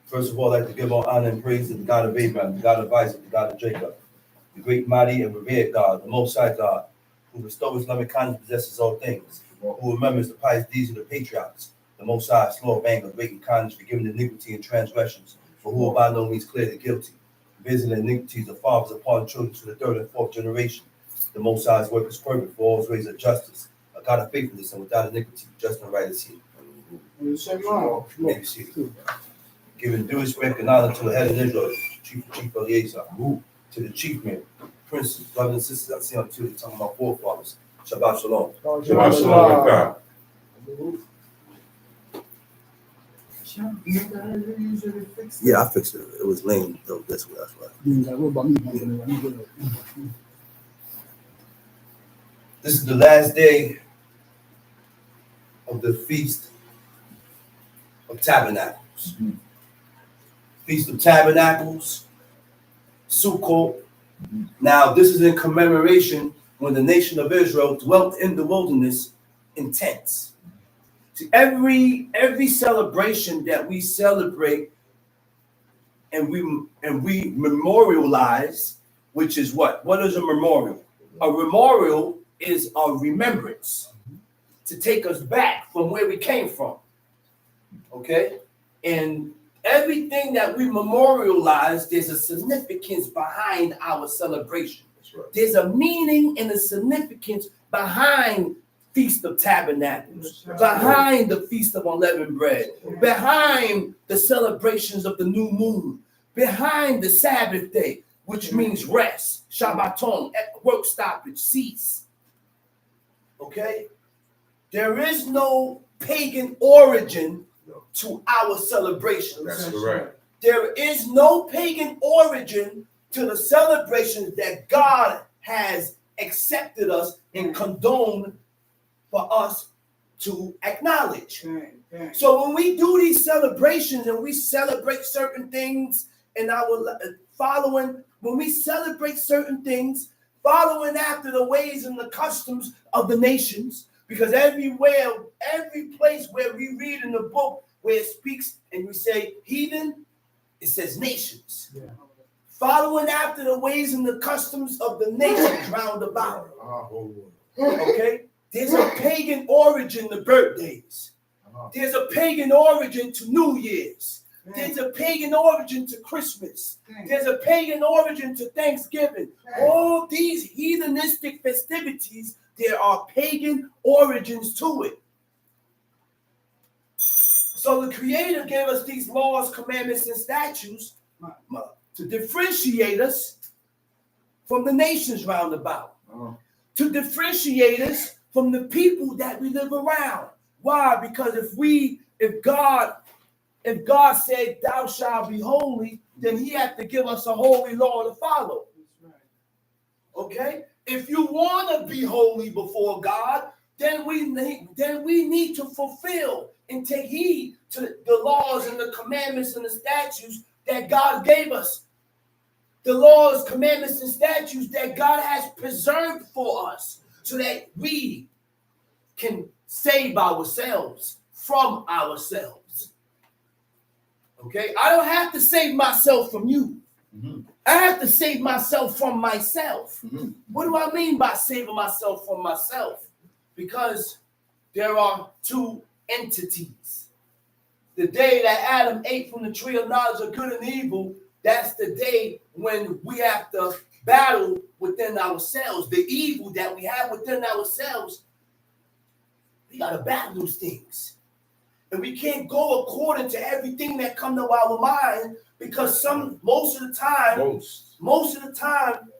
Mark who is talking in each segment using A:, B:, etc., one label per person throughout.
A: First of all, I'd like to give all honor and praise to the God of Abraham, the God of Isaac, the God of Jacob, the great, mighty, and revered God, the Most High God, who bestows loving kindness, possesses all things, who remembers the pious deeds of the patriarchs, the Most High, slow of anger, great in kindness, forgiving iniquity and transgressions, for who by no means clear the guilty, visiting iniquities of fathers upon children to the third and fourth generation. The Most High's work is perfect for all his ways of justice, a God of faithfulness and without iniquity, just and right is he. Giving due respect and honor to the head of Israel, Chief Eleazar, to the chief men, princes, brothers and sisters. I see on two, talking about forefathers. Shabbat shalom.
B: Shabbat shalom.
A: Yeah, I fixed it. It was lame though this way. That's right. This is the last day of the Feast of Tabernacles. Feast of Tabernacles, SUKKOT. Now, this is in commemoration when the nation of Israel dwelt in the wilderness in tents. See, every celebration that we celebrate and we memorialize, which is what? What is a memorial? A memorial is a remembrance to take us back from where we came from. Okay? And everything that we memorialize, there's a significance behind our celebration. That's right. There's a meaning and a significance behind Feast of Tabernacles, behind the Feast of Unleavened Bread, behind the celebrations of the new moon, behind the Sabbath day, which means rest, Shabbaton, work stoppage, cease. Okay? There is no pagan origin to our celebrations.
B: That's correct.
A: There is no pagan origin to the celebrations that God has accepted us and condoned for us to acknowledge. So when we do these celebrations and we celebrate certain things in our when we celebrate certain things, following after the ways and the customs of the nations, because every place where we read in the book where it speaks and we say heathen, it says nations. Yeah. Following after the ways and the customs of the nations round about. Okay? There's a pagan origin to birthdays. There's a pagan origin to New Year's. There's a pagan origin to Christmas. There's a pagan origin to Thanksgiving. All these heathenistic festivities, there are pagan origins to it. So the Creator gave us these laws, commandments, and statutes to differentiate us from the nations round about, to differentiate us from the people that we live around. Why? Because if God said, "Thou shalt be holy," then He had to give us a holy law to follow. Okay? If you want to be holy before God, then we need to fulfill and take heed to the laws and the commandments and the statutes that God gave us. The laws, commandments, and statutes that God has preserved for us so that we can save ourselves from ourselves. Okay? I don't have to save myself from you. Mm-hmm. I have to save myself from myself. Mm-hmm. What do I mean by saving myself from myself? Because there are two entities. The day that Adam ate from the tree of knowledge of good and evil, that's the day when we have to battle within ourselves. The evil that we have within ourselves, we got to battle those things. And we can't go according to everything that comes to our mind, because most of the time,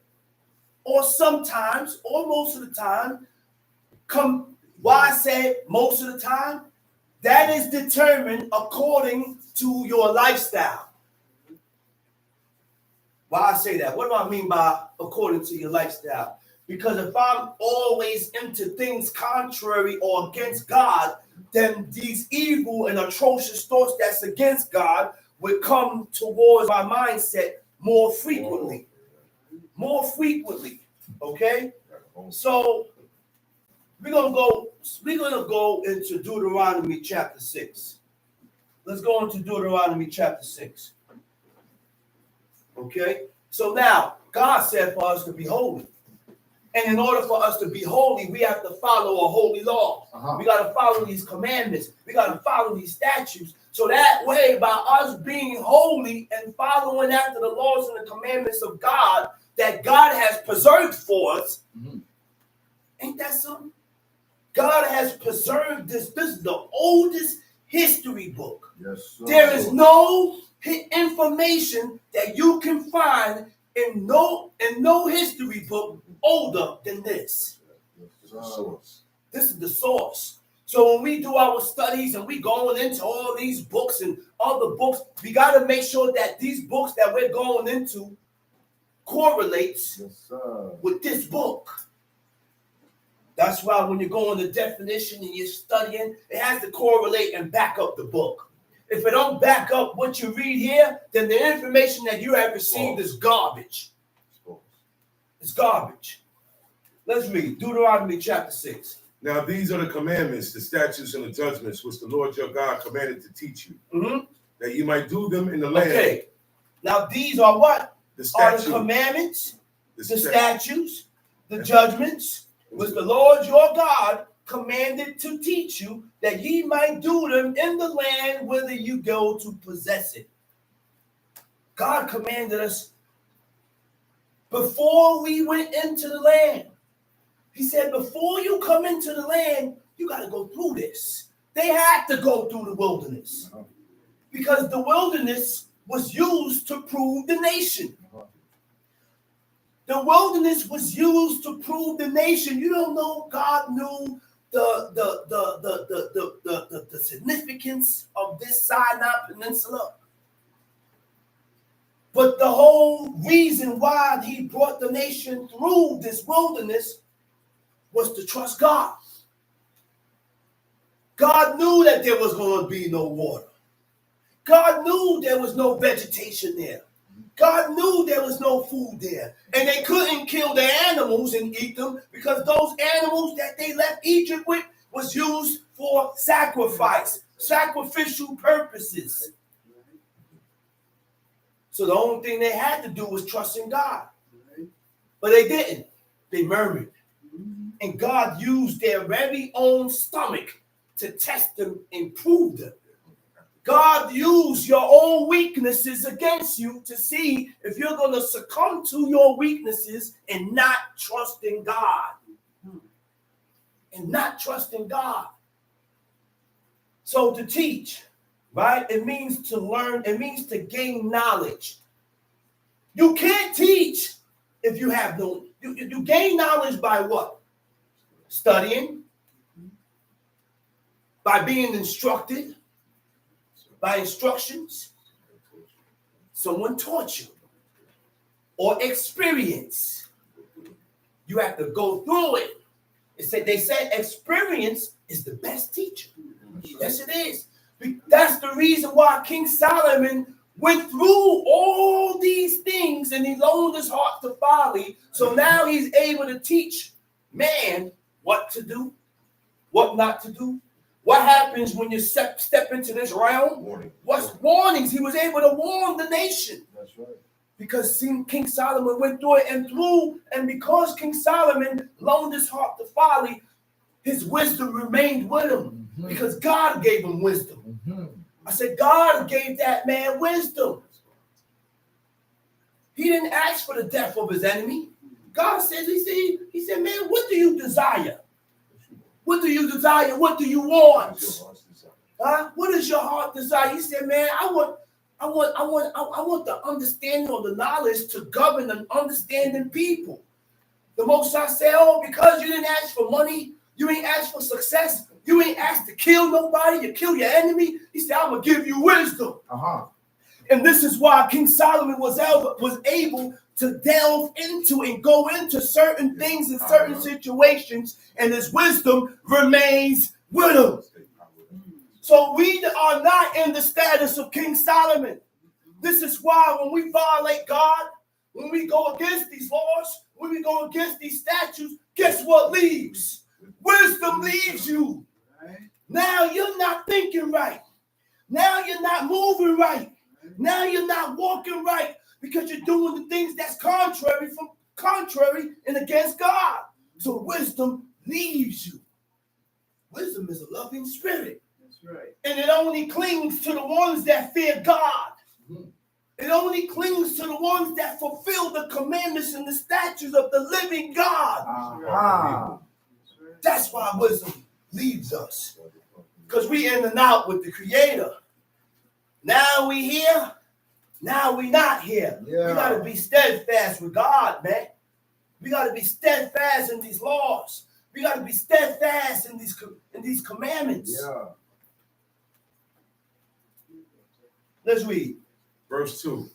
A: or sometimes, or most of the time, why I say most of the time? That is determined according to your lifestyle. Why I say that? What do I mean by according to your lifestyle? Because if I'm always into things contrary or against God, then these evil and atrocious thoughts that's against God will come towards my mindset more frequently. More frequently. Okay? So we're gonna go into Deuteronomy chapter 6. Let's go into Deuteronomy chapter 6. Okay? So now God said for us to be holy. And in order for us to be holy, we have to follow a holy law. We got to follow these commandments. We got to follow these statutes. So that way, by us being holy and following after the laws and the commandments of God that God has preserved for us, ain't that something? God has preserved this. This is the oldest history book. Yes, sir. There is no information that you can find in no history book older than this. This is the source. So when we do our studies and we going into all these books and other books, we got to make sure that these books that we're going into correlates with this book. That's why when you go in the definition and you're studying, it has to correlate and back up the book. If it don't back up what you read here, then the information that you have received is garbage. It's garbage. Let's read Deuteronomy chapter 6.
B: Now these are the commandments, the statutes, and the judgments which the Lord your God commanded to teach you, that you might do them in the land.
A: Okay. Now these are what? Are the commandments, the statutes, the judgments, which the Lord your God commanded to teach you, that ye might do them in the land whither you go to possess it. God commanded us before we went into the land. He said, before you come into the land, you got to go through this. They had to go through the wilderness because the wilderness was used to prove the nation. The wilderness was used to prove the nation. You don't know God knew the significance of this Sinai Peninsula. But the whole reason why he brought the nation through this wilderness was to trust God. God knew that there was going to be no water. God knew there was no vegetation there. God knew there was no food there. And they couldn't kill the animals and eat them because those animals that they left Egypt with was used for sacrifice, sacrificial purposes. So the only thing they had to do was trust in God. But they didn't. They murmured. And God used their very own stomach to test them and prove them. God used your own weaknesses against you to see if you're going to succumb to your weaknesses and not trust in God. And not trust in God. So to teach, right? It means to learn. It means to gain knowledge. You can't teach if you have no. You gain knowledge by what? Studying. By being instructed. By instructions. Someone taught you. Or experience. You have to go through it. They said experience is the best teacher. Yes, it is. That's the reason why King Solomon went through all these things and he loaned his heart to folly. So now he's able to teach man what to do, what not to do. What happens when you step into this realm? What's warnings? He was able to warn the nation. That's right. Because King Solomon went through it and because King Solomon loaned his heart to folly, his wisdom remained with him because God gave him wisdom. I said, God gave that man wisdom. He didn't ask for the death of his enemy. God said, he said, man, what do you desire? What do you desire? What do you want? What is your heart desire? He said, man, I want the understanding or the knowledge to govern an understanding people. The Most High said, oh, because you didn't ask for money, you ain't asked for success, you ain't asked to kill nobody, you kill your enemy. He said, I'm going to give you wisdom. And this is why King Solomon was able to delve into and go into certain things in certain situations, and his wisdom remains with him. So we are not in the status of King Solomon. This is why when we violate God, when we go against these laws, when we go against these statutes, guess what leaves? Wisdom leaves you. Now you're not thinking right. Now you're not moving right. Now you're not walking right because you're doing the things that's contrary and against God. So wisdom leaves you. Wisdom is a loving spirit. That's right. And it only clings to the ones that fear God. It only clings to the ones that fulfill the commandments and the statutes of the living God. That's why wisdom leaves us. Because we in and out with the Creator. Now we here. Now we not here. We got to be steadfast with God, man. We got to be steadfast in these laws. We got to be steadfast in these commandments. Let's read.
B: Verse 2.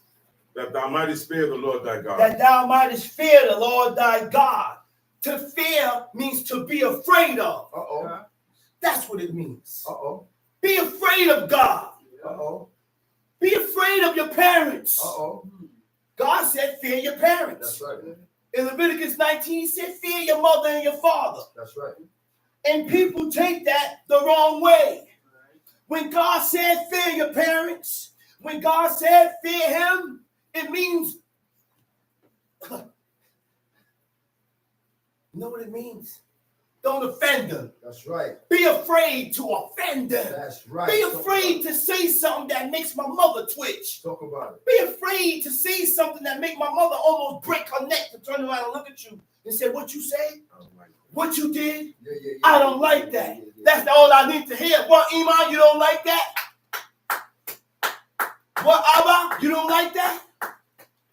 B: That thou mightest fear the Lord thy God.
A: That thou mightest fear the Lord thy God. To fear means to be afraid of. That's what it means. Be afraid of God. Be afraid of your parents. God said, fear your parents.
C: That's right.
A: In Leviticus 19, he said, fear your mother and your father.
C: That's right.
A: And people take that the wrong way. When God said, fear your parents, when God said, fear him, it means, you know what it means? Don't offend them.
C: That's right.
A: Be afraid to offend them.
C: That's right.
A: Be afraid to say something that makes my mother twitch.
C: Talk about it.
A: Be afraid to say something that makes my mother almost break her neck to turn around and look at you and say, what you say? What you did? I don't like that. That's all I need to hear. What, Iman, you don't like that? What, Abba, you don't like that?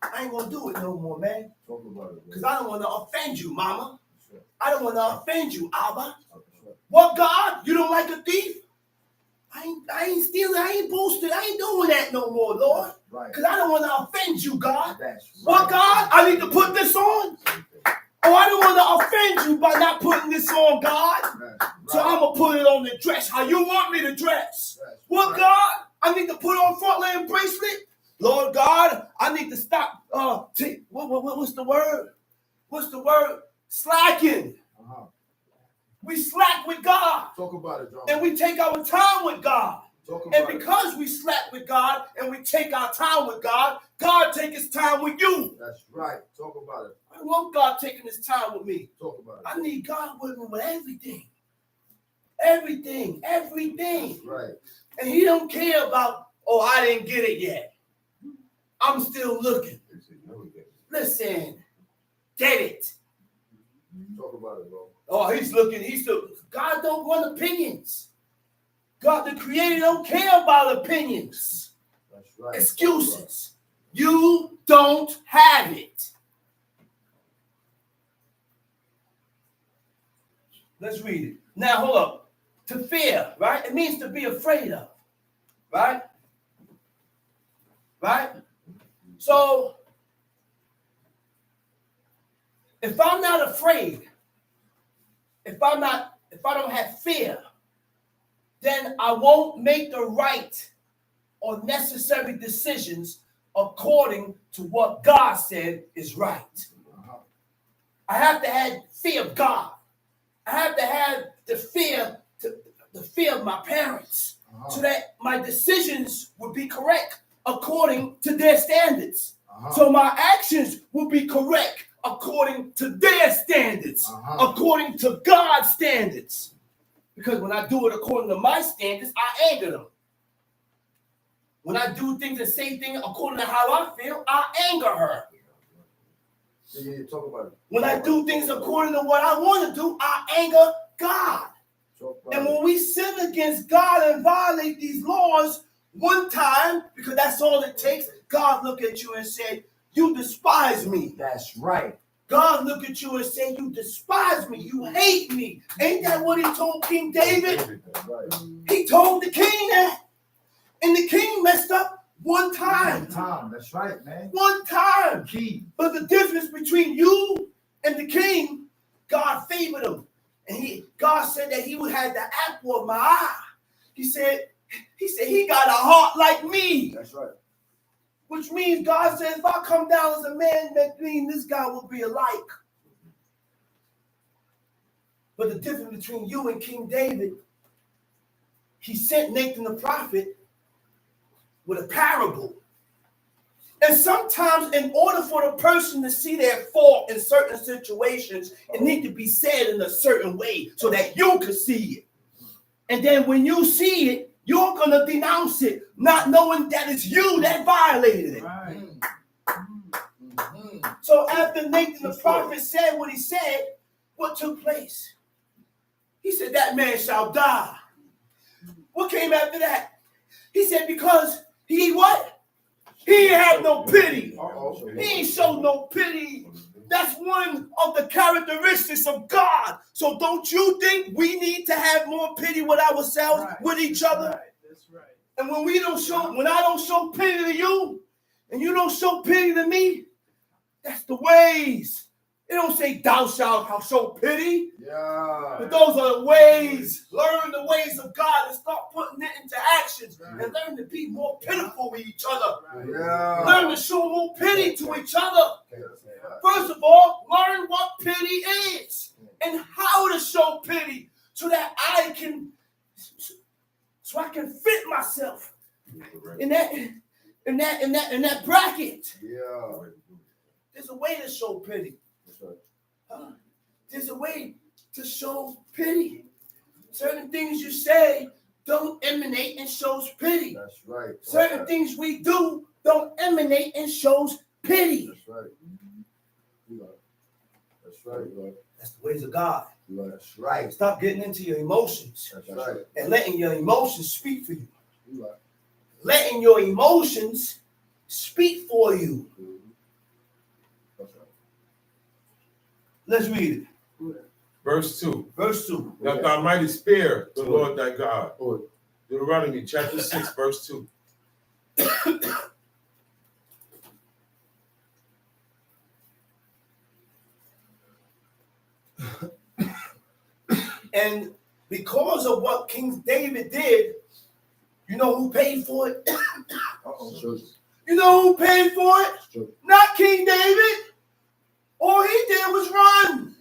A: I ain't gonna do it no more, man.
C: Talk about it.
A: Because I don't want to offend you, mama. I don't want to offend you, Abba. What, God? You don't like a thief? I ain't stealing. I ain't boasting. I ain't doing that no more, Lord. Because I don't want to offend you, God. What, God? I need to put this on? Oh, I don't want to offend you by not putting this on, God. So I'm going to put it on the dress how you want me to dress. What, God? I need to put on frontline bracelet? Lord God, I need to stop. What's the word? What's the word? Slacking. We slack with God.
C: Talk about it, John.
A: And we take our time with God. And because we slack with God and we take our time with God, God takes his time with you.
C: That's right. Talk about it.
A: I want God taking his time with me.
C: Talk about it.
A: I need God with me with everything. Everything.
C: That's right.
A: And he don't care about, oh, I didn't get it yet. I'm still looking. Listen, get it.
C: Talk about it, bro.
A: Oh, he's looking. God don't want opinions. God, the Creator, don't care about opinions.
C: That's right.
A: Excuses. You don't have it. Let's read it. Now, hold up. To fear, right? It means to be afraid of. Right? Right? So, if I'm not afraid, if I don't have fear, then I won't make the right or necessary decisions according to what God said is right. I have to have fear of God. I have to have the fear of my parents, so that my decisions would be correct according to their standards. So my actions will be correct according to their standards, according to God's standards. Because when I do it according to my standards, I anger them. When I do things and say things according to how I feel, I anger her.
C: Yeah, talk about it.
A: When I do things according to what I want to do, I anger God. And when we sin against God and violate these laws one time, because that's all it takes, God looked at you and said, you despise me.
C: That's right.
A: God looked at you and said, you despise me. You hate me. Ain't that what he told King David?
C: That's right.
A: He told the king that. And the king messed up one time.
C: One time. That's right, man.
A: One time.
C: Key.
A: But the difference between you and the king, God favored him. And God said that he would have the apple of my eye. He said he got a heart like me.
C: That's right.
A: Which means God said, if I come down as a man, that means this guy will be alike. But the difference between you and King David, he sent Nathan the prophet with a parable. And sometimes in order for the person to see their fault in certain situations, it needs to be said in a certain way so that you can see it. And then when you see it, you're going to denounce it, not knowing that it's you that violated it.
C: Right.
A: So after Nathan the prophet said what he said, what took place? He said, that man shall die. What came after that? He said, because he what? He had no pity. He ain't showed no pity. That's one of the characteristics of God. So don't you think we need to have more pity with ourselves, with each other?
D: Right. That's right.
A: And when I don't show pity to you, and you don't show pity to me, that's the ways. It don't say thou shalt show pity.
C: Yeah.
A: But those are the ways. Learn the ways of God and start putting it into actions. And learn to be more pitiful with each other.
C: Yeah.
A: Learn to show more pity to each other. First of all, learn what pity is and how to show pity so that I can fit myself in that bracket.
C: Yeah.
A: There's a way to show pity.
C: That's right.
A: There's a way to show pity. Certain things you say don't emanate and shows pity.
C: That's right.
A: Certain things we do don't emanate and shows pity.
C: That's right. That's right.
A: That's the ways of God.
C: That's right.
A: Stop getting into your emotions
C: That's right.
A: and letting your emotions speak for you.
C: You right.
A: Letting your emotions speak for you.
C: That's right.
A: Let's read it.
B: Verse 2.
A: Verse 2.
B: That thou mightest spare the Lord thy God.
C: Lord.
B: Deuteronomy chapter 6, verse 2.
A: And because of what King David did, you know who paid for it? You know who paid for it? Not King David. All he did was run.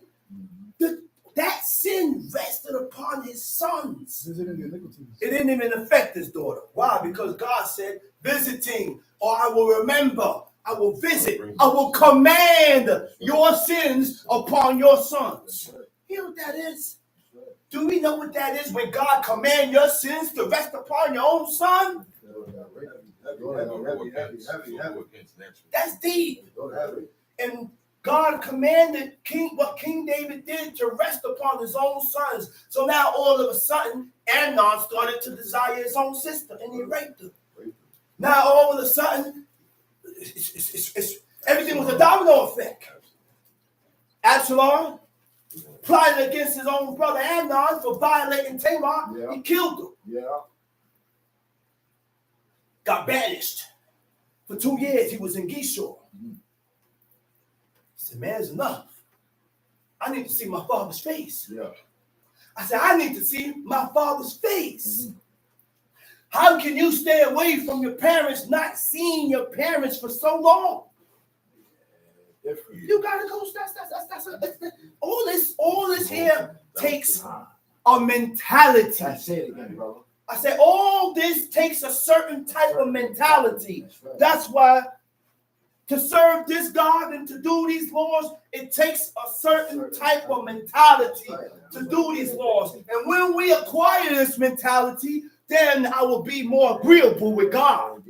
A: That sin rested upon his sons. It didn't even affect his daughter. Why? Because God said, visiting, or I will remember, I will visit, I will command your sins upon your sons. You know what that is? Do we know what that is when God commands your sins to rest upon your own son? That's deep. And God commanded what King David did to rest upon his own sons. So now all of a sudden, Amnon started to desire his own sister, and he raped her. Now all of a sudden, everything was a domino effect. Absalom plotted against his own brother Amnon for violating Tamar. Yeah. He killed him.
C: Yeah.
A: Got banished. For 2 years, he was in Geshur. He said, man, it's enough. I need to see my father's face.
C: Yeah.
A: I said, I need to see my father's face. How can you stay away from your parents, not seeing your parents for so long? You gotta go. All this here takes a mentality.
C: I say it again, brother.
A: I said all this takes a certain type of mentality. That's why to serve this God and to do these laws, it takes a certain type of mentality to do these laws. And when we acquire this mentality, then I will be more agreeable with God.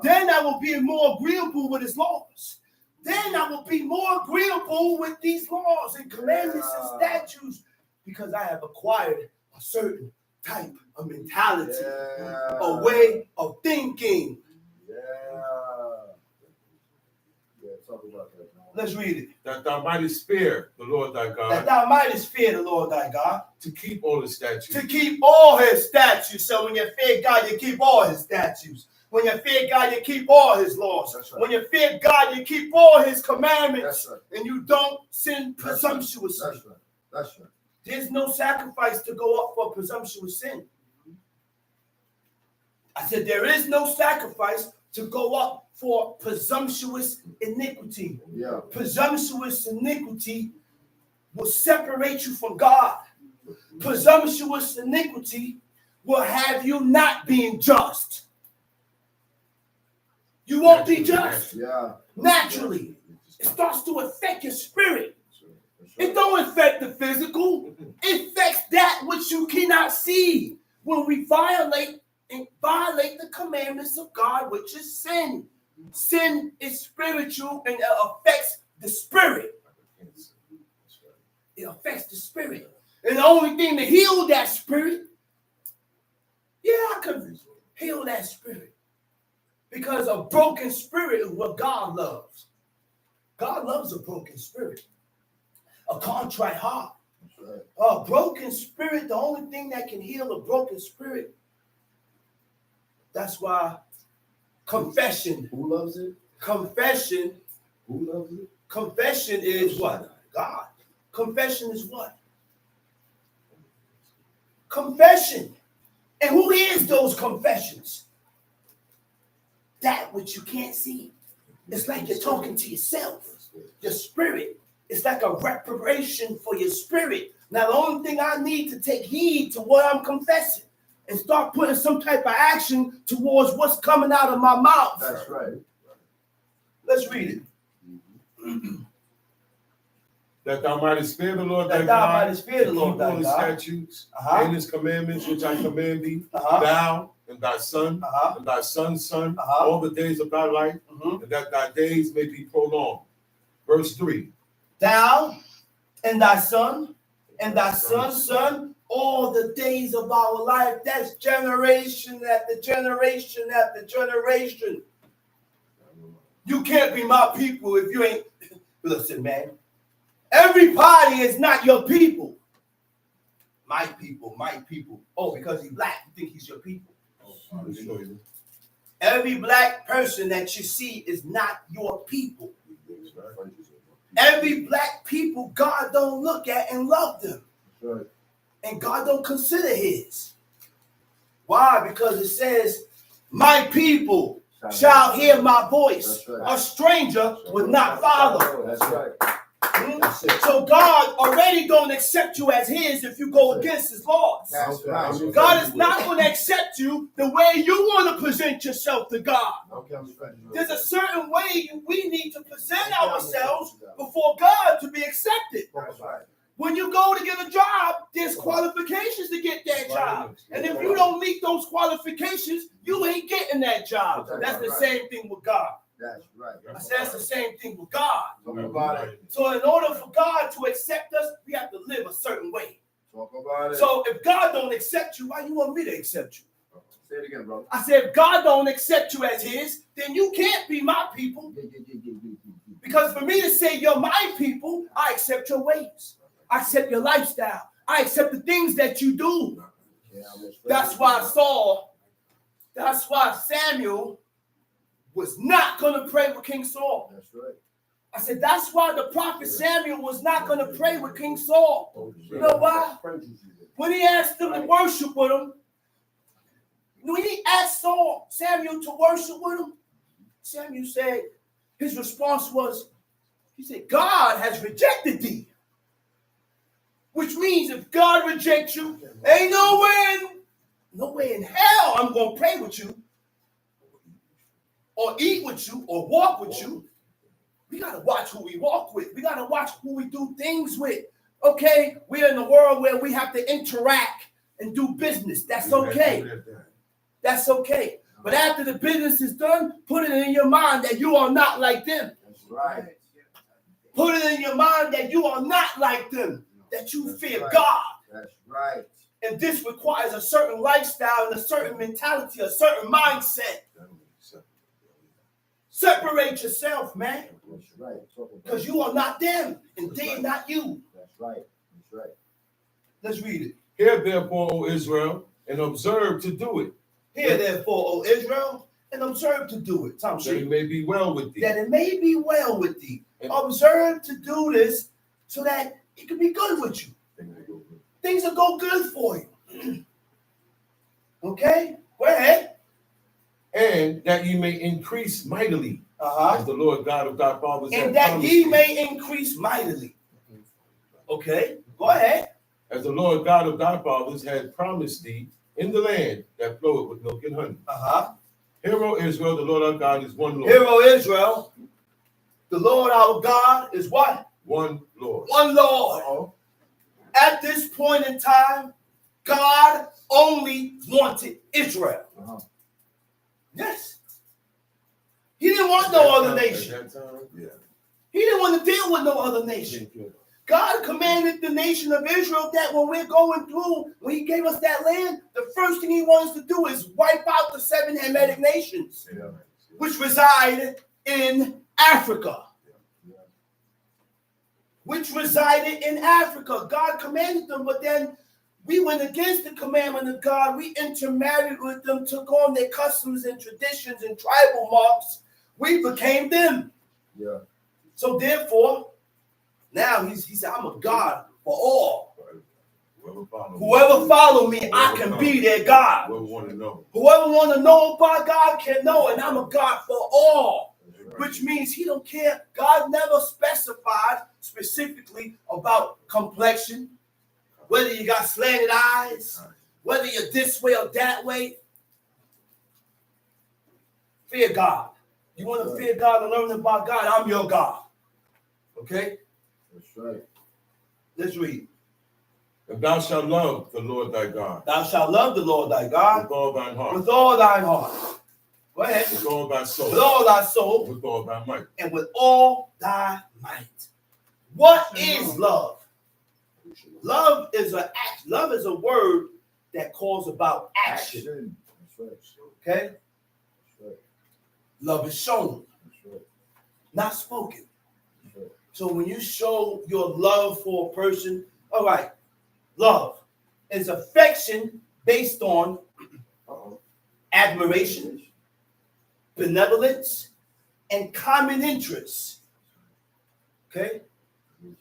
A: Then I will be more agreeable with his laws. Then I will be more agreeable with these laws and commandments and statutes because I have acquired a certain type of mentality, a a way of thinking.
C: Yeah. Yeah, talk about that.
A: Let's read it.
B: That thou mightest fear the Lord thy
A: That
B: God,
A: thou mightest fear the Lord thy God,
B: to keep all his statutes,
A: to keep all his statutes. So when you fear God, you keep all his statutes. When you fear God, you keep all his laws.
C: That's right.
A: When you fear God, you keep all his commandments.
C: That's right.
A: And you don't sin
C: That's
A: presumptuously.
C: That's right. That's right.
A: There's no sacrifice to go up for presumptuous sin. I said there is no sacrifice to go up for presumptuous iniquity.
C: Yeah.
A: Presumptuous iniquity will separate you from God. Presumptuous iniquity will have you not being just. You won't be just
C: Yeah.
A: naturally. It starts to affect your spirit.
C: That's right.
A: It don't affect the physical. It affects that which you cannot see. When we violate the commandments of God, which is sin. Sin is spiritual and it affects the spirit. It affects the spirit. And the only thing to heal that spirit, I could heal that spirit. Because a broken spirit is what God loves. God loves a broken spirit. A contrite heart.
C: That's right.
A: A broken spirit, the only thing that can heal a broken spirit. That's why confession.
C: Who loves it?
A: Confession.
C: Who loves it?
A: Confession is what? God. Confession is what? Confession. And who hears those confessions? That which you can't see. It's like you're talking to yourself. Your spirit. It's like a reparation for your spirit. Now, the only thing I need to take heed to what I'm confessing and start putting some type of action towards what's coming out of my mouth.
C: That's right.
A: Let's read it.
B: that thou mightest fear the Lord thy
A: That thou
B: God,
A: mightest fear the
B: to
A: Lord
B: keep all
A: thy
B: his
A: God.
B: statutes
A: Uh-huh.
B: and his commandments which I command thee,
A: Uh-huh.
B: thou and thy son
A: Uh-huh.
B: and thy son's son,
A: Uh-huh.
B: all the days of thy life,
A: Mhm.
B: and that thy days may be prolonged. Verse 3.
A: Thou and thy son and thy son's son, all the days of our life. That's generation after generation after generation. You can't be my people if you ain't. Listen, man. Everybody is not your people. My people, my people. Oh, because he's black, you think he's your people. Every black person that you see is not your people. Every black people, God don't look at and love them.
C: Right.
A: And God don't consider his. Why? Because it says, my people shall hear my voice.
C: That's right.
A: A stranger would not follow.
C: That's right. That's it.
A: So God already don't accept you as his if you go against his laws.
C: That's right.
A: God is not going to accept you the way you want to present yourself to God. There's a certain way we need to present ourselves before God to be accepted.
C: That's right.
A: When you go to get a job, there's qualifications to get that job. And if you don't meet those qualifications, you ain't getting that job. That's the same thing with God.
C: That's right.
A: I said that's the same thing with God.
C: Talk about it.
A: So in order for God to accept us, we have to live a certain way.
C: Talk about it.
A: So if God don't accept you, why you want me to accept you?
C: Say it again, brother.
A: I said, if God don't accept you as his, then you can't be my people. Because for me to say you're my people, I accept your ways. I accept your lifestyle. I accept the things that you do. That's why Samuel was not going to pray with King Saul.
C: That's right.
A: I said, that's why the prophet Samuel was not going to pray with King Saul. You know why? When he asked him to worship with him, when he asked Samuel to worship with him, Samuel said, his response was, he said, God has rejected thee. Which means if God rejects you, ain't no way in hell I'm going to pray with you or eat with you or walk with you. We got to watch who we walk with. We got to watch who we do things with. Okay, we're in a world where we have to interact and do business. That's okay. That's okay. But after the business is done, put it in your mind that you are not like them.
C: That's right.
A: Put it in your mind that you are not like them. That you
C: That's
A: fear
C: right.
A: God.
C: That's right.
A: And this requires a certain lifestyle and a certain mentality, a certain mindset. Separate yourself, man.
C: That's right.
A: Because you are not them, and they not you.
C: That's right. That's right.
A: Let's read it.
B: Hear therefore, O Israel, and observe to do it.
A: Hear therefore, O Israel, and observe to do it. Tom,
B: That it may be well with thee.
A: that it may be well with thee. Observe to do this so that it can be good with you. Things will go good for you. Okay? Go ahead.
B: And that ye may increase mightily, as the Lord God of thy fathers hath
A: And that
B: promised
A: ye
B: thee.
A: may increase mightily. Okay? Go ahead.
B: As the Lord God of thy fathers had promised thee in the land that floweth with milk and honey. Hear, O Israel, the Lord our God is one Lord.
A: Hear, O Israel, the Lord our God is what?
B: One Lord.
A: One Lord. At this point in time, God only wanted Israel. Yes. He didn't want no other nation.
B: At that time, yeah.
A: He didn't want to deal with no other nation. God commanded the nation of Israel that when we're going through, when he gave us that land, the first thing he wants to do is wipe out the 7 Hamitic nations, which reside in Africa. Which resided in Africa. God commanded them, but then we went against the commandment of God. We intermarried with them, took on their customs and traditions and tribal marks. We became them.
C: Yeah.
A: So therefore, now he said, I'm a God for all. Whoever follow me, I can be their God.
B: Whoever want to know.
A: Whoever want to know about God can know, and I'm a God for all. Which means he don't care. God never specified specifically about complexion, whether you got slanted eyes, whether you're this way or that way. Fear God. You want to fear God and learn about God? I'm your God. Okay?
C: That's right.
A: Let's read.
B: And thou shalt love the Lord thy God.
A: Thou shalt love the Lord thy God
B: With all thine heart.
A: with all thine heart. Go ahead.
B: With all thy soul.
A: With all thy soul.
B: With all thy might.
A: And with all thy might. What is love? Love is a act. Love is a word that calls about action.
C: That's right.
A: Okay?
C: That's right.
A: Love is shown,
C: That's right.
A: not spoken.
C: That's right.
A: So when you show your love for a person, all right, love is affection based on admiration, benevolence, and common interests. Okay?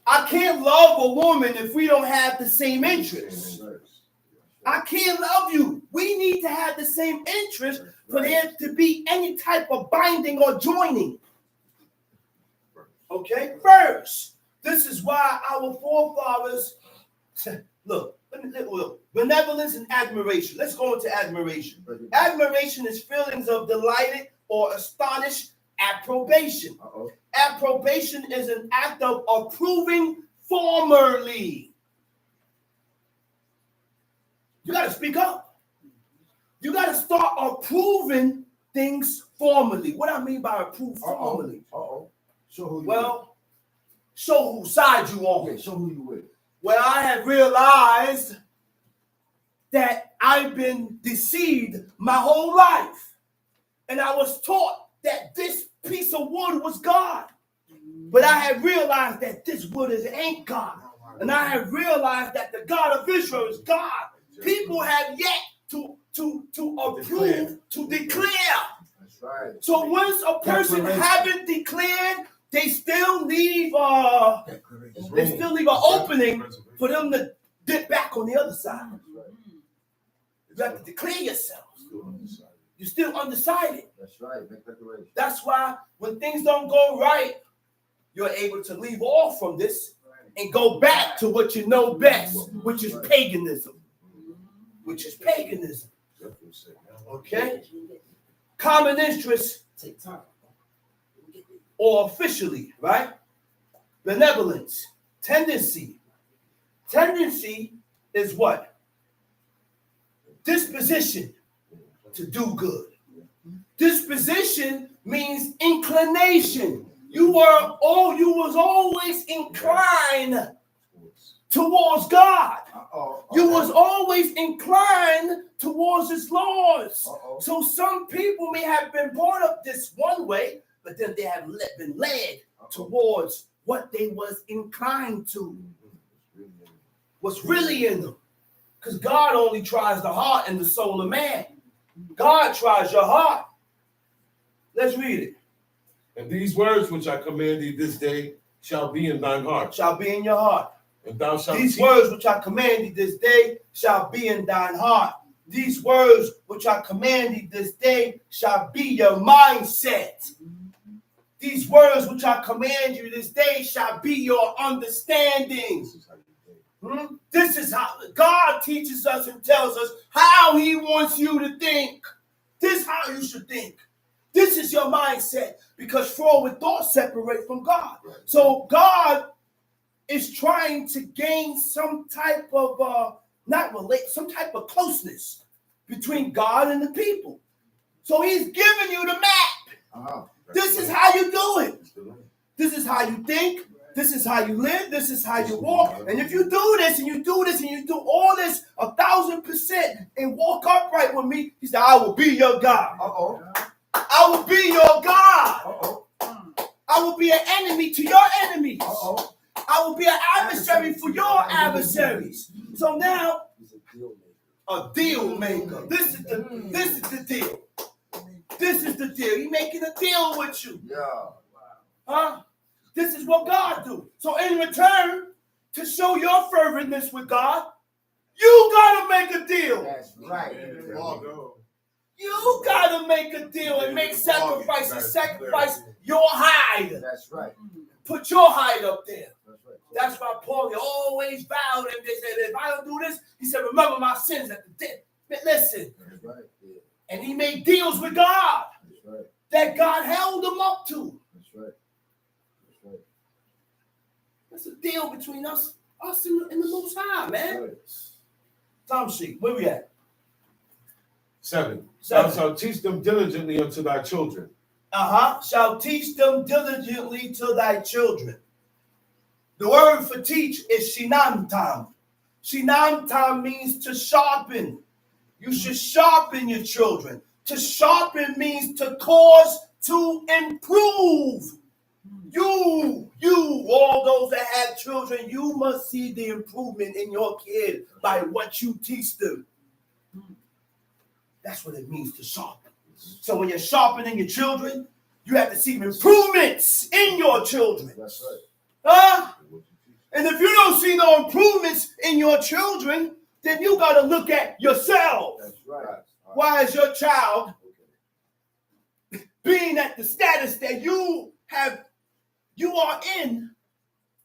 A: I can't love a woman if we don't have the same interests. I can't love you. We need to have the same interest for there to be any type of binding or joining. Okay? First, this is why our forefathers, look, benevolence and admiration. Let's go into admiration. Admiration is feelings of delighted or astonished approbation. Approbation is an act of approving formally. You got to speak up. You got to start approving things formally. What I mean by approve formally?
C: Show who you
A: Well, show whose side you on.
C: with. Show who you with.
A: Well, I have realized that I've been deceived my whole life. And I was taught that this piece of wood was God. But I have realized that this wood ain't God. And I have realized that the God of Israel is God. People have yet to approve, to declare.
C: That's right.
A: So once a person haven't declared, they still leave an opening for them to dip back on the other side. You have to declare yourself. You're still undecided.
C: That's right. Make declaration.
A: That's why when things don't go right, you're able to leave off from this and go back to what you know best, which is paganism. Which is paganism. Okay? Common interest or officially, right? Benevolence. Tendency. Tendency is what? Disposition to do good. Disposition means inclination. You was always inclined towards God. You was always inclined towards his laws. So some people may have been brought up this one way, but then they have been led towards what they was inclined to. What's really in them. Because God only tries the heart and the soul of man. God tries your heart. Let's read it.
B: And these words which I command thee this day shall be in thine heart.
A: Shall be in your heart.
B: And thou shalt
A: These words which I command thee this day shall be in thine heart. These words which I command thee this day shall be your mindset. These words which I command you this day shall be your understanding. This is how God teaches us and tells us how he wants you to think. This is how you should think. This is your mindset, because forward thoughts separate from God. So God is trying to gain some type of some type of closeness between God and the people. So he's giving you the map. This is how you do it. This is how you think. This is how you live. This is how you walk. And if you do this and you do this and you do all this 1,000% and walk upright with me, he said, I will be your God. I will be your God. I will be an enemy to your enemies. I will be an adversary for your adversaries. So now, a deal maker. This is the deal. This is the deal. He's making a deal with you. Huh? This is what God do. So in return, to show your ferventness with God, you gotta make a deal.
C: That's right.
A: You gotta make a deal and make sacrifices. Sacrifice your hide.
C: That's right.
A: Put your hide up there.
C: That's right.
A: That's why Paul always vowed, and they said, if I don't do this, he said, remember my sins at the death. But listen.
C: That's right. Yeah.
A: And he made deals with God.
C: That's right.
A: That God held him up to.
C: That's right. That's right.
A: That's a deal between us and the Most High, man.
C: Right.
A: Tom sheet, where we at?
B: 7. Thou shalt teach them diligently unto thy children.
A: Shall teach them diligently to thy children. The word for teach is shinantam. Shinantam means to sharpen. You should sharpen your children. To sharpen means to cause to improve. You, all those that have children, you must see the improvement in your kid by what you teach them. That's what it means to sharpen. So when you're sharpening your children, you have to see improvements in your children.
C: That's right.
A: And if you don't see no improvements in your children, then you got to look at yourself.
C: That's right.
A: Why is your child being at the status that you are in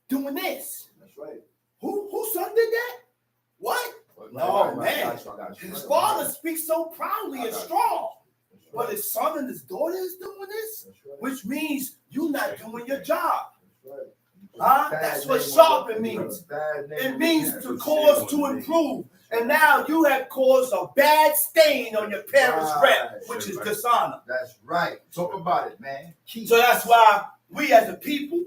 A: doing this?
C: That's right.
A: Whose son did that? What? No, man. His father speaks so proudly and strong. But his son and his daughter is doing this, which means you're not doing your job. That's what sharpen means. It means to cause to improve. And now you have caused a bad stain on your parents' rep, which is dishonor.
C: That's right. Talk about it, man.
A: So that's why we as a people,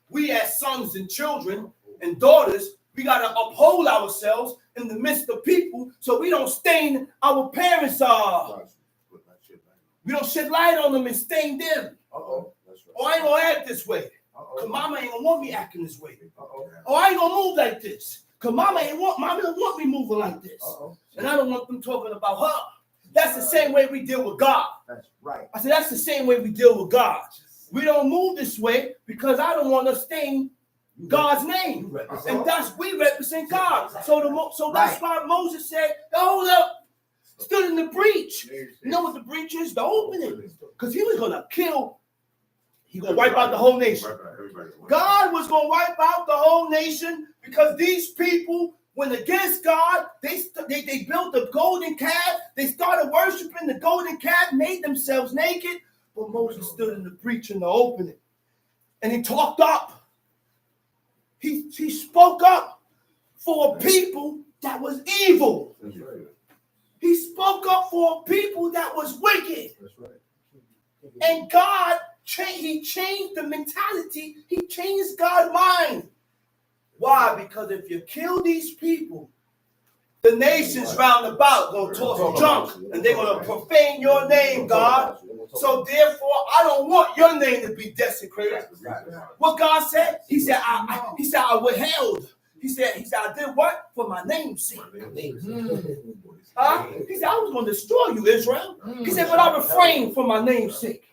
A: we as sons and children and daughters, we got to uphold ourselves in the midst of people so we don't stain our parents. We don't shed light on them and stain them.
C: That's right.
A: Oh, I ain't going to act this way. Because mama ain't going to want me acting this way. Oh, I ain't going to move like this. Because mama don't want me moving like this. And I don't want them talking about her. That's the same way we deal with God.
C: That's right.
A: I said, that's the same way we deal with God. We don't move this way because I don't want to stain God's name. And we represent God. So that's why Moses said, hold up. Stood in the breach. You know what the breach is? The opening. Because he was going to kill. He going to wipe out the whole nation. God was going to wipe out the whole nation because these people went against God. They built a golden calf. They started worshiping the golden calf, made themselves naked. But Moses stood in the breach in the opening. And he talked up. He spoke up for a people that was evil.
C: That's right.
A: He spoke up for a people that was wicked.
C: That's right.
A: And God, he changed the mentality. He changed God's mind. Why? Because if you kill these people, The nations round about gonna talk junk, and they're gonna profane your name, God. So therefore, I don't want your name to be desecrated. What God said? He said, I withheld. He said, I did what? For my name's sake. Huh? He said, I was going to destroy you, Israel. He said, but I refrained for my name's sake.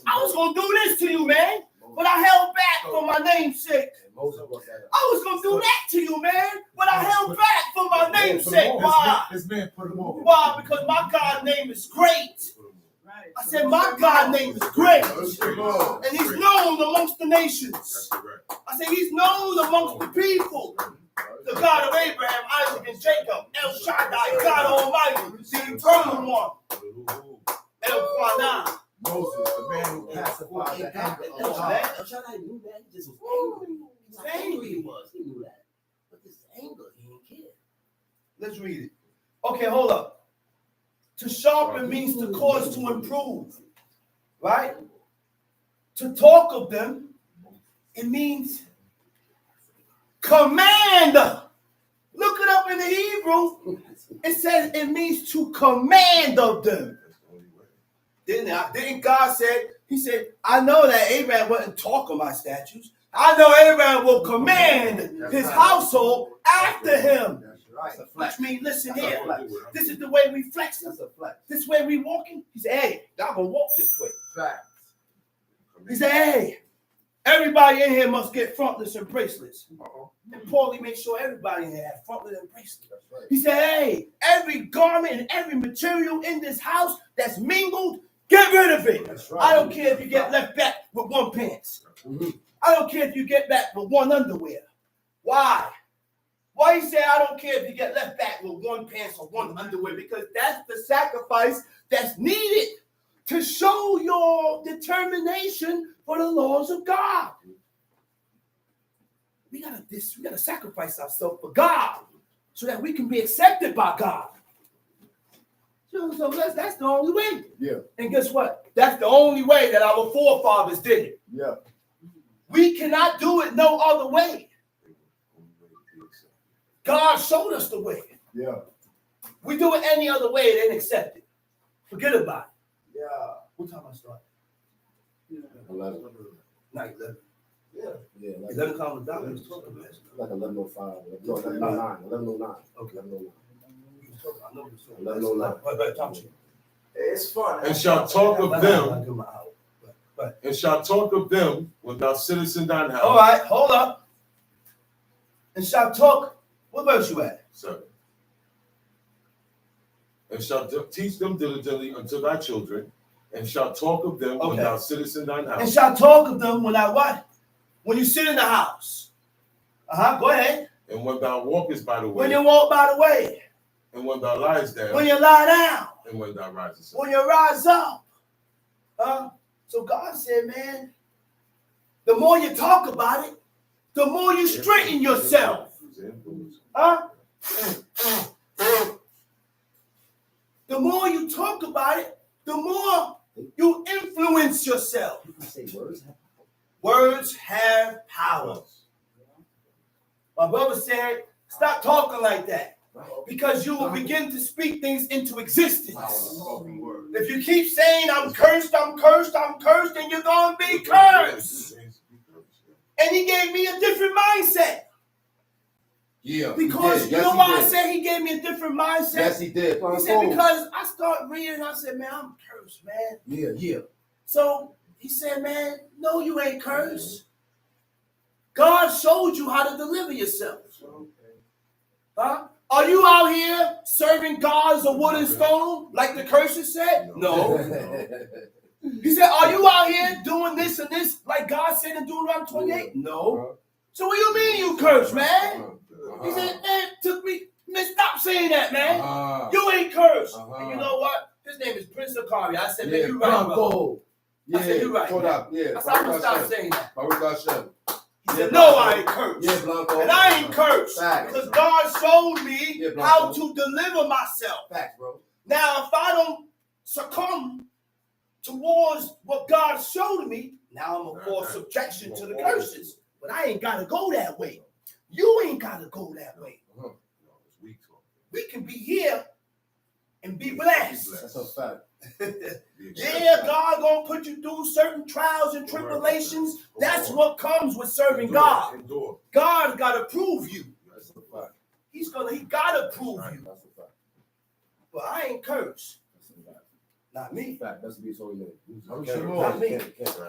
A: I was going to do this to you, man, but I held back for my name's sake. I was going to do that to you, man, but I held back for my name's sake. Why? Why? Because my God's name is great. I said, my God's name is great. And he's known amongst the nations. I said, he's known amongst the people. The God of Abraham, Isaac, and Jacob. El Shaddai, God Almighty, the eternal one. El Qanan.
C: Moses, the man who pacified the anger of God.
D: El Shaddai knew that. He just was angry. He was angry. He knew that. But this anger, he didn't care.
A: Let's read it. Okay, hold up. To sharpen means to cause to improve, right? To talk of them, it means command. Look it up in the Hebrew. It says it means to command of them. Didn't God say, he said, I know that Abraham wouldn't talk of my statutes. I know Abraham will command his household after him. Which means, listen here. This is the way we flex. This way we walking. He said, hey, y'all gonna walk this way. He said, hey, everybody in here must get frontlets and bracelets. And Paulie made sure everybody in here had frontlets and bracelets. He said, hey, every garment and every material in this house that's mingled, get rid of it. I don't care if you get left back with one pants. I don't care if you get back with one underwear. Why? Why he said, I don't care if you get left back with one pants or one underwear, because that's the sacrifice that's needed to show your determination for the laws of God. We gotta sacrifice ourselves for God so that we can be accepted by God. So that's the only way.
C: Yeah.
A: And guess what? That's the only way that our forefathers did it.
C: Yeah.
A: We cannot do it no other way. God showed us the way.
C: Yeah.
A: We do it any other way, it ain't accepted. Forget about it.
C: Yeah.
A: What time I start?
C: 11.
A: Not 11.
C: Yeah.
A: 11 comes down. We was talking about it.
C: Like 11:05. No, 11:09. 11:09.
A: Okay.
C: 11:09.
A: I know we was talking
C: 11:09.
A: But talk to you.
C: It's fun.
B: And shall talk of them.
A: I'll do my hour. But.
B: And shall talk of them when thou sittest in thine house.
A: All right, hold up. And shall talk. What verse you at?
B: 7. And shall teach them diligently unto thy children, and shall talk of them when thou sittest in thine house.
A: And shall talk of them when I what? When you sit in the house. Go ahead.
B: And when thou walkest by the way.
A: When you walk by the way.
B: And when thou liest down.
A: When you lie down.
B: And when thou risest up.
A: When you rise up. So God said, man, the more you talk about it, the more you straighten yourself. The more you talk about it, the more you influence yourself.
D: You can say words have power.
A: Words have power. My brother said, stop talking like that, because you will begin to speak things into existence. If you keep saying, I'm cursed, I'm cursed, I'm cursed, then you're going to be cursed. And he gave me a different mindset.
C: Yeah.
A: Because you know why I said he gave me a different mindset?
C: Yes, he did.
A: He said, because I started reading, and I said, man, I'm cursed, man.
C: Yeah.
A: So he said, man, no, you ain't cursed. God showed you how to deliver yourself. Are you out here serving gods of wood and stone, like the curses said? No. He said, are you out here doing this and this, like God said in Deuteronomy 28? No. So what do you mean you cursed, man? He said, man, stop saying that, man. You ain't cursed. And you know what? His name is Prince Akari. I said, man, you right, bro. I said, you right. I said, I'm going to stop saying that. He said, no, I ain't cursed. And I ain't cursed. Because God showed me how to deliver myself. Now, if I don't succumb towards what God showed me, now I'm going to cause subjection to the curses. But I ain't got to go that way. You ain't got to go that way. we can be here and be blessed.
C: That's a fact.
A: Yeah, God gonna put you through certain trials and tribulations. That's what comes with serving God.
B: Endure.
A: God gotta prove you.
C: That's a fact.
A: He gotta prove you.
C: That's a fact.
A: But I ain't cursed.
C: That's a fact.
A: Not me.
C: Fact. That's to be so good.
A: Not me.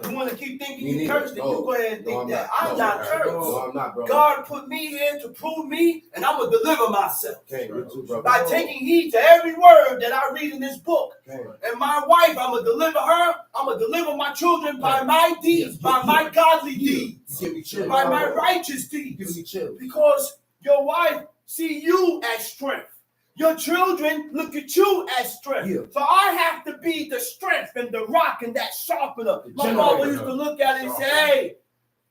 A: You want to keep thinking you cursed, then you go ahead and think that. I'm not cursed.
C: No, I'm not, bro.
A: God put me here to prove me, and I'm going to deliver myself.
C: Okay, you too, bro.
A: By taking heed to every word that I read in this book.
C: Okay.
A: And my wife, I'm going to deliver her. I'm going to deliver my children by my deeds, by my godly deeds,
C: Give me chill.
A: by my righteous
C: Give me
A: deeds.
C: chill.
A: Because your wife see you as strength. Your children look at you as strength.
C: Yeah.
A: So I have to be the strength and the rock and that sharpener. My mama used to look at it and say, hey,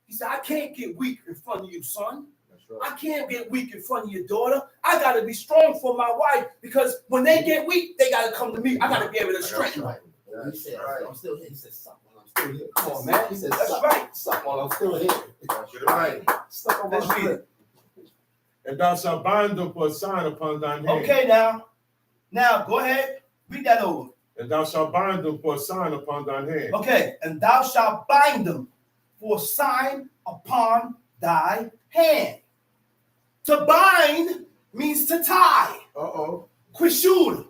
A: he said, I can't get weak in front of you, son.
C: That's right.
A: I can't get weak in front of your daughter. I got to be strong for my wife because when they get weak, they got to come to me. I got to be able to strengthen them.
C: He said, I'm still here. He said, suck while I'm still here.
A: Come on, man.
C: He said,
A: That's
C: suck,
A: right.
C: suck while I'm still here.
B: That's right.
C: Stuck on my
A: Let's read
C: foot.
A: it.
B: And thou shalt bind them for a sign upon thine hand.
A: Okay, now go ahead. Read that over.
B: And thou shalt bind them for a sign upon thine hand.
A: Okay, and thou shalt bind them for a sign upon thy hand. To bind means to tie. Quishul.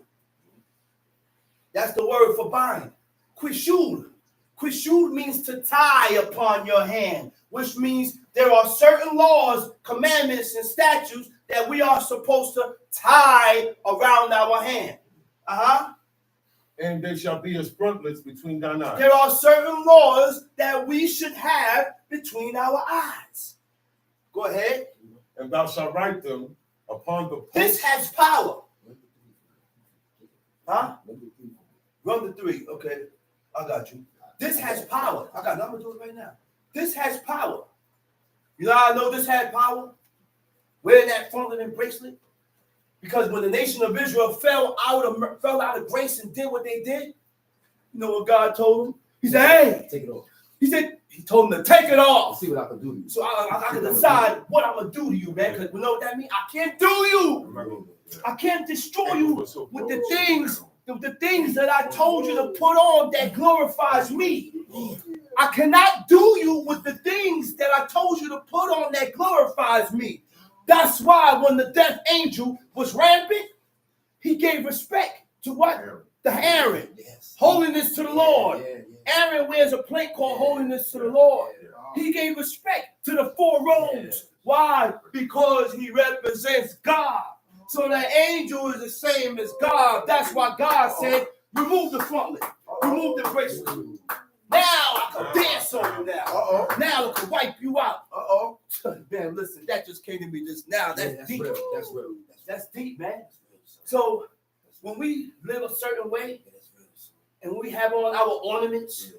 A: That's the word for bind. Quishul. Quishul means to tie upon your hand, which means there are certain laws, commandments, and statutes that we are supposed to tie around our hand.
B: And they shall be as frontlets between thine eyes.
A: There are certain laws that we should have between our eyes. Go ahead.
B: And thou shalt write them upon the post.
A: This has power. Run the 3. Okay, I got you. This has power. I'm going to do it right now. This has power. You know how I know this had power? Wearing that frontlet and bracelet? Because when the nation of Israel fell out of grace and did what they did, you know what God told them? He said, hey.
C: Take it off.
A: He told them to take it off.
C: See what I can do to you.
A: So I can decide what I'm going to do to you, man. Because you know what that means? I can't do you. I can't destroy you with the things that I told you to put on that glorifies me. I cannot do you with the things that I told you to put on that glorifies me. That's why when the death angel was rampant, he gave respect to what? The Aaron.
C: Yes.
A: Holiness to the Lord.
C: Yeah.
A: Aaron wears a plate called holiness to the Lord. He gave respect to the 4 robes. Why? Because he represents God. So the angel is the same as God. That's why God said, remove the frontlet. Remove the bracelet. Now I can dance on you now. Now I can wipe you out. Man, listen, that just came to me just now. That's deep.
C: Real. That's real.
A: That's deep, man. So when we live a certain way and we have on our ornaments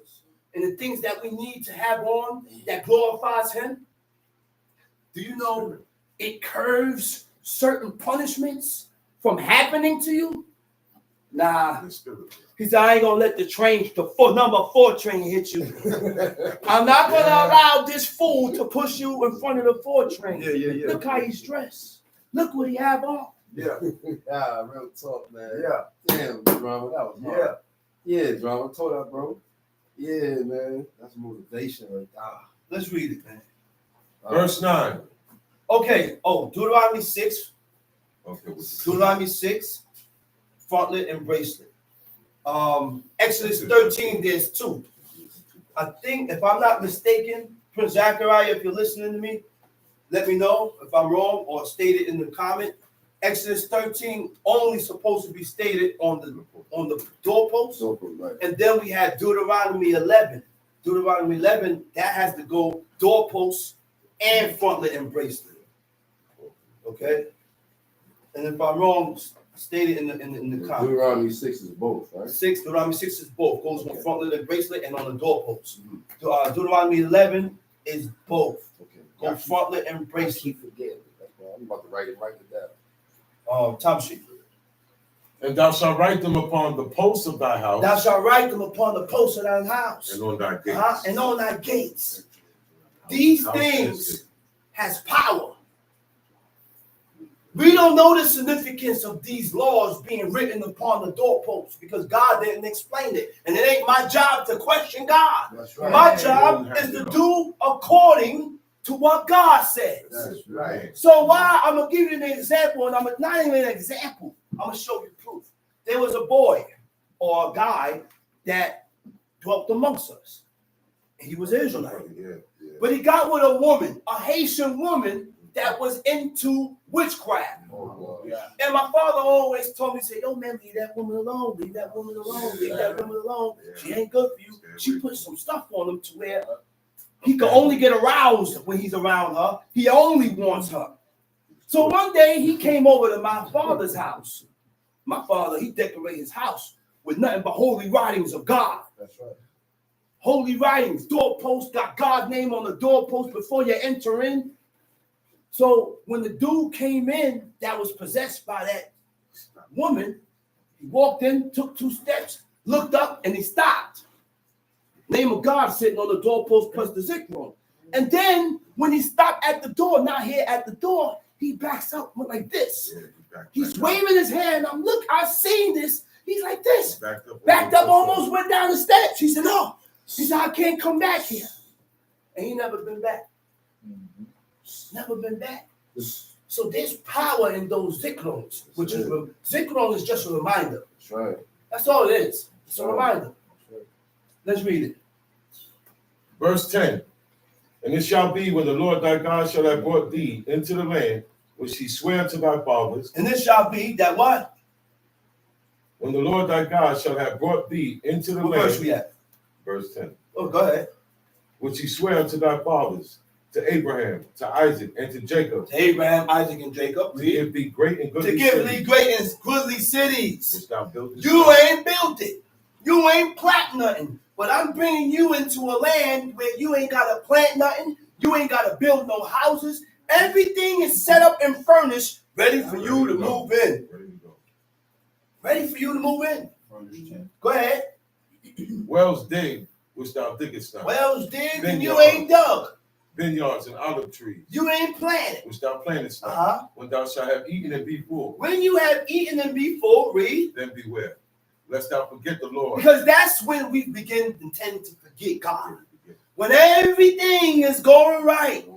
A: and the things that we need to have on that glorifies him, do you know it curves certain punishments from happening to you? Nah. He said, I ain't gonna let the number 4 train hit you. I'm not gonna allow this fool to push you in front of the 4 train.
C: Yeah.
A: Look how he's dressed. Look what he have on.
C: Yeah. Real talk, man. Yeah. Damn, drama. That was hard. Yeah, drama. Told that, bro. Yeah, man. That's motivation right there.
A: Let's read it, man.
B: Verse 9.
A: Okay. Deuteronomy 6.
B: Okay.
A: Deuteronomy 6. Frontlet and bracelet. Exodus 13, there's 2. I think, if I'm not mistaken, Prince Zachariah, if you're listening to me, let me know if I'm wrong or state it in the comment. Exodus 13 only supposed to be stated on the doorpost.
C: Right.
A: And then we had Deuteronomy 11. Deuteronomy 11, that has to go doorpost and frontlet and bracelet. Okay? And if I'm wrong, state it in the comment.
C: Deuteronomy 6 is both, right?
A: Deuteronomy 6 is both. Goes on frontlet and bracelet and on the doorpost. Deuteronomy 11 is both.
C: Okay.
A: Go frontlet and bracelet.
C: Keep forgetting. I'm about to write it down.
A: Time sheet.
B: And thou shalt write them upon the posts of thy house.
A: Thou shalt write them upon the posts of thine house.
B: And on thy gates.
A: And on thy gates. These things has power. We don't know the significance of these laws being written upon the doorposts because God didn't explain it. And it ain't my job to question God.
C: That's right.
A: My job is to do according to what God says.
C: That's right.
A: So why I'm going to give you an example, and not even an example. I'm going to show you proof. There was a boy or a guy that dwelt amongst us. He was Israelite.
C: Yeah.
A: But he got with a woman, a Haitian woman, that was into witchcraft.
C: Oh,
A: yeah. And my father always told me, say, yo, man, leave that woman alone. Leave that woman alone. Leave that woman alone. She ain't good for you. She put some stuff on him to where he can only get aroused when he's around her. He only wants her. So one day he came over to my father's house. My father, he decorated his house with nothing but holy writings of God.
C: That's right.
A: Holy writings, doorpost, got God's name on the doorpost before you enter in. So when the dude came in that was possessed by that woman, he walked in, took 2 steps, looked up, and he stopped. Name of God sitting on the doorpost plus the zikron. And then when he stopped at the door, not here at the door, he backs up, went like this. He's waving his hand. I've seen this. He's like this. Backed up, almost went down the steps. He said, no. He said, I can't come back here. And he never been back. Never been back. So there's power in those zikrons, which is zikron is just a reminder.
C: That's right.
A: That's all it is. It's a reminder. Let's read it.
B: Verse 10. And it shall be when the Lord thy God shall have brought thee into the land which he sware to thy fathers.
A: And this shall be that what?
B: When the Lord thy God shall have brought thee into the
A: what
B: land.
A: Verse we at?
B: Verse 10.
A: Oh, go ahead.
B: Which he sware unto thy fathers, to Abraham, to Isaac, and to Jacob.
A: To Abraham, Isaac, and Jacob.
B: To give thee great and goodly
A: cities. To give thee great and goodly cities.
B: Which thou buildest.
A: You ain't built it. You ain't plant nothing. But I'm bringing you into a land where you ain't got to plant nothing. You ain't got to build no houses. Everything is set up and furnished, ready for you to move in. Ready for you to move in. Go ahead.
B: Wells dig, which thou diggest not.
A: Wells dig, and you ain't dug.
B: Vineyards and olive trees.
A: You ain't planted.
B: Which thou plantest not. When thou shalt have eaten and be full.
A: When you have eaten and be full, read.
B: Then beware, lest thou forget the Lord.
A: Because that's when we begin intending to forget God. When everything is going right,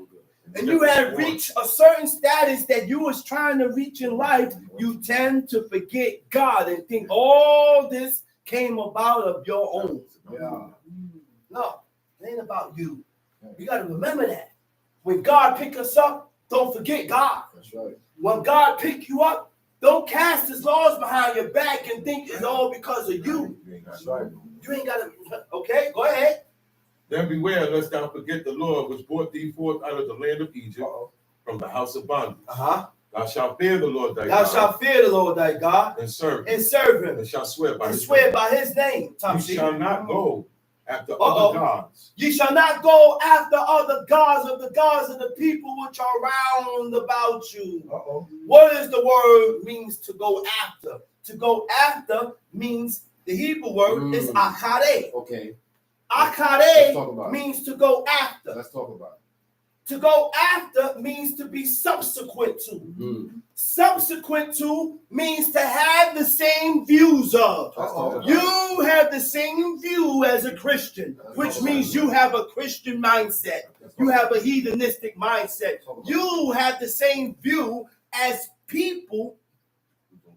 A: and you have reached a certain status that you was trying to reach in life, you tend to forget God and think all this came about of your own.
C: Yeah.
A: No, it ain't about you. You got to remember that. When God pick us up, don't forget God.
C: That's right.
A: When God pick you up, don't cast his laws behind your back and think it's all because of you.
C: That's right.
A: You ain't got to. Okay, go ahead.
B: Then beware lest thou forget the Lord which brought thee forth out of the land of Egypt from the house of bondage. Thou shalt fear the Lord thy God.
A: Thou shalt fear the Lord thy God
B: and serve
A: him. And serve him.
B: And shall swear by
A: his name.
B: You shall not go after other gods.
A: You shall not go after other gods of the people which are round about you. What is the word means to go after? To go after means the Hebrew word is akare.
C: Okay.
A: Akare means to go after.
C: Let's talk about it.
A: To go after means to be subsequent to. Subsequent to means to have the same views of. You have the same view as a Christian, which means you have a Christian mindset. You have a heathenistic mindset. You have the same view as people,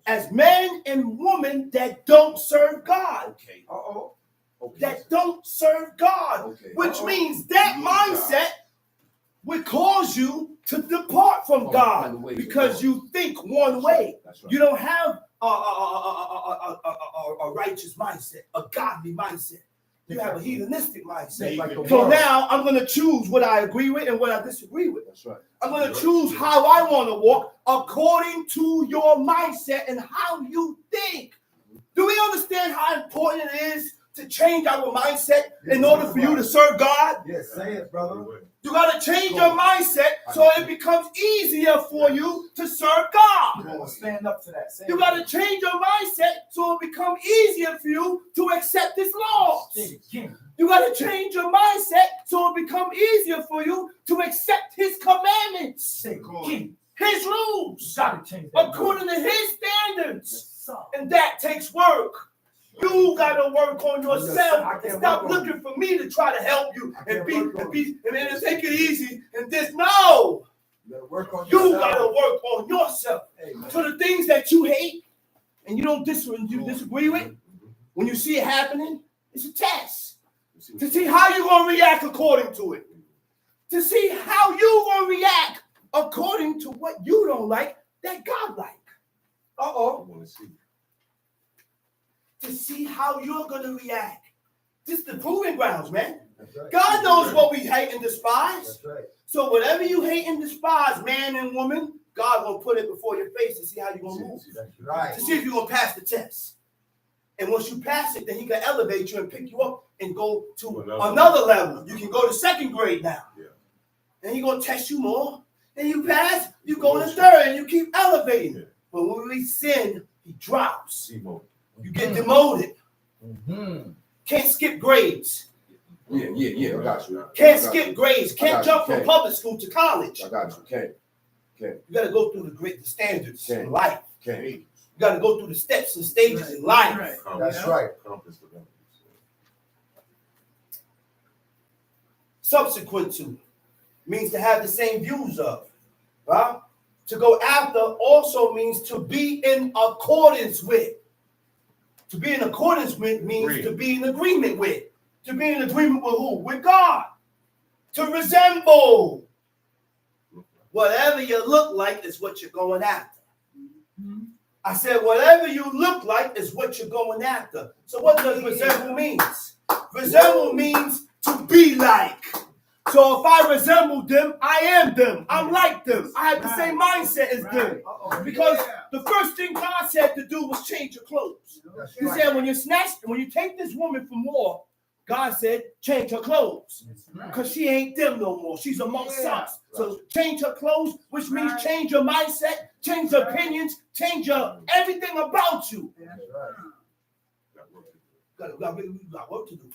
A: as men and women that don't serve God. That don't serve God, which means that mindset would cause you to depart from God because you think one way. You don't have a righteous mindset, a godly mindset. You have a heathenistic mindset. So now I'm going to choose what I agree with and what I disagree with.
C: That's right.
A: I'm going to choose how I want to walk according to your mindset and how you think. Do we understand how important it is to change our mindset in order for you to serve God?
C: Yes, say it, brother.
A: You got to change your mindset so it becomes easier for you to serve God.
C: Stand up to that.
A: You got to change your mindset so it becomes easier for you to accept His laws. You got to change your mindset so it becomes easier for you to accept His commandments. his rules,
E: Gotta change that.
A: according to his standards. And that takes work. You gotta work on yourself and stop looking for me to try to help you and then take it easy and this. No, you gotta work on yourself. So the things that you hate and you disagree with, when you see it happening, it's a test to see how you're gonna react according to it. To see how you're gonna react according to what you don't like that God like.
B: I want to see.
A: To see how you're going to react. This is the proving grounds, man. Right. God knows what we hate and despise. Right. So whatever you hate and despise, man and woman, God will put it before your face to see how you're going to move. Right. To see if you're going to pass the test. And once you pass it, then he can elevate you and pick you up and go to another level. You can go to second grade now. Yeah. And he's going to test you more. And you pass, you go to third, and you keep elevating. Yeah. But when we sin, he drops. You get demoted. Mm-hmm. Can't skip grades.
C: Yeah, I got you.
A: Can't skip grades. Can't jump from public school to college.
C: I got you. Can't.
A: You got to go through the standards in life.
C: Can't.
A: You got to go through the steps and stages in life.
C: That's right.
A: Subsequent to means to have the same views of. Right? To go after also means to be in accordance with. To be in accordance with means to be in agreement with. To be in agreement with who? With God. To resemble. Whatever you look like is what you're going after. Mm-hmm. I said whatever you look like is what you're going after. So what does resemble mean? Resemble means to be like. So if I resemble them, I am them. I'm like them. I have the same mindset as them. Because the first thing God said to do was change your clothes. He said when you take this woman from war, God said change her clothes. Because she ain't them no more. She's amongst us. So change her clothes, which means change your mindset, change your opinions, change your everything about you. Got work to do.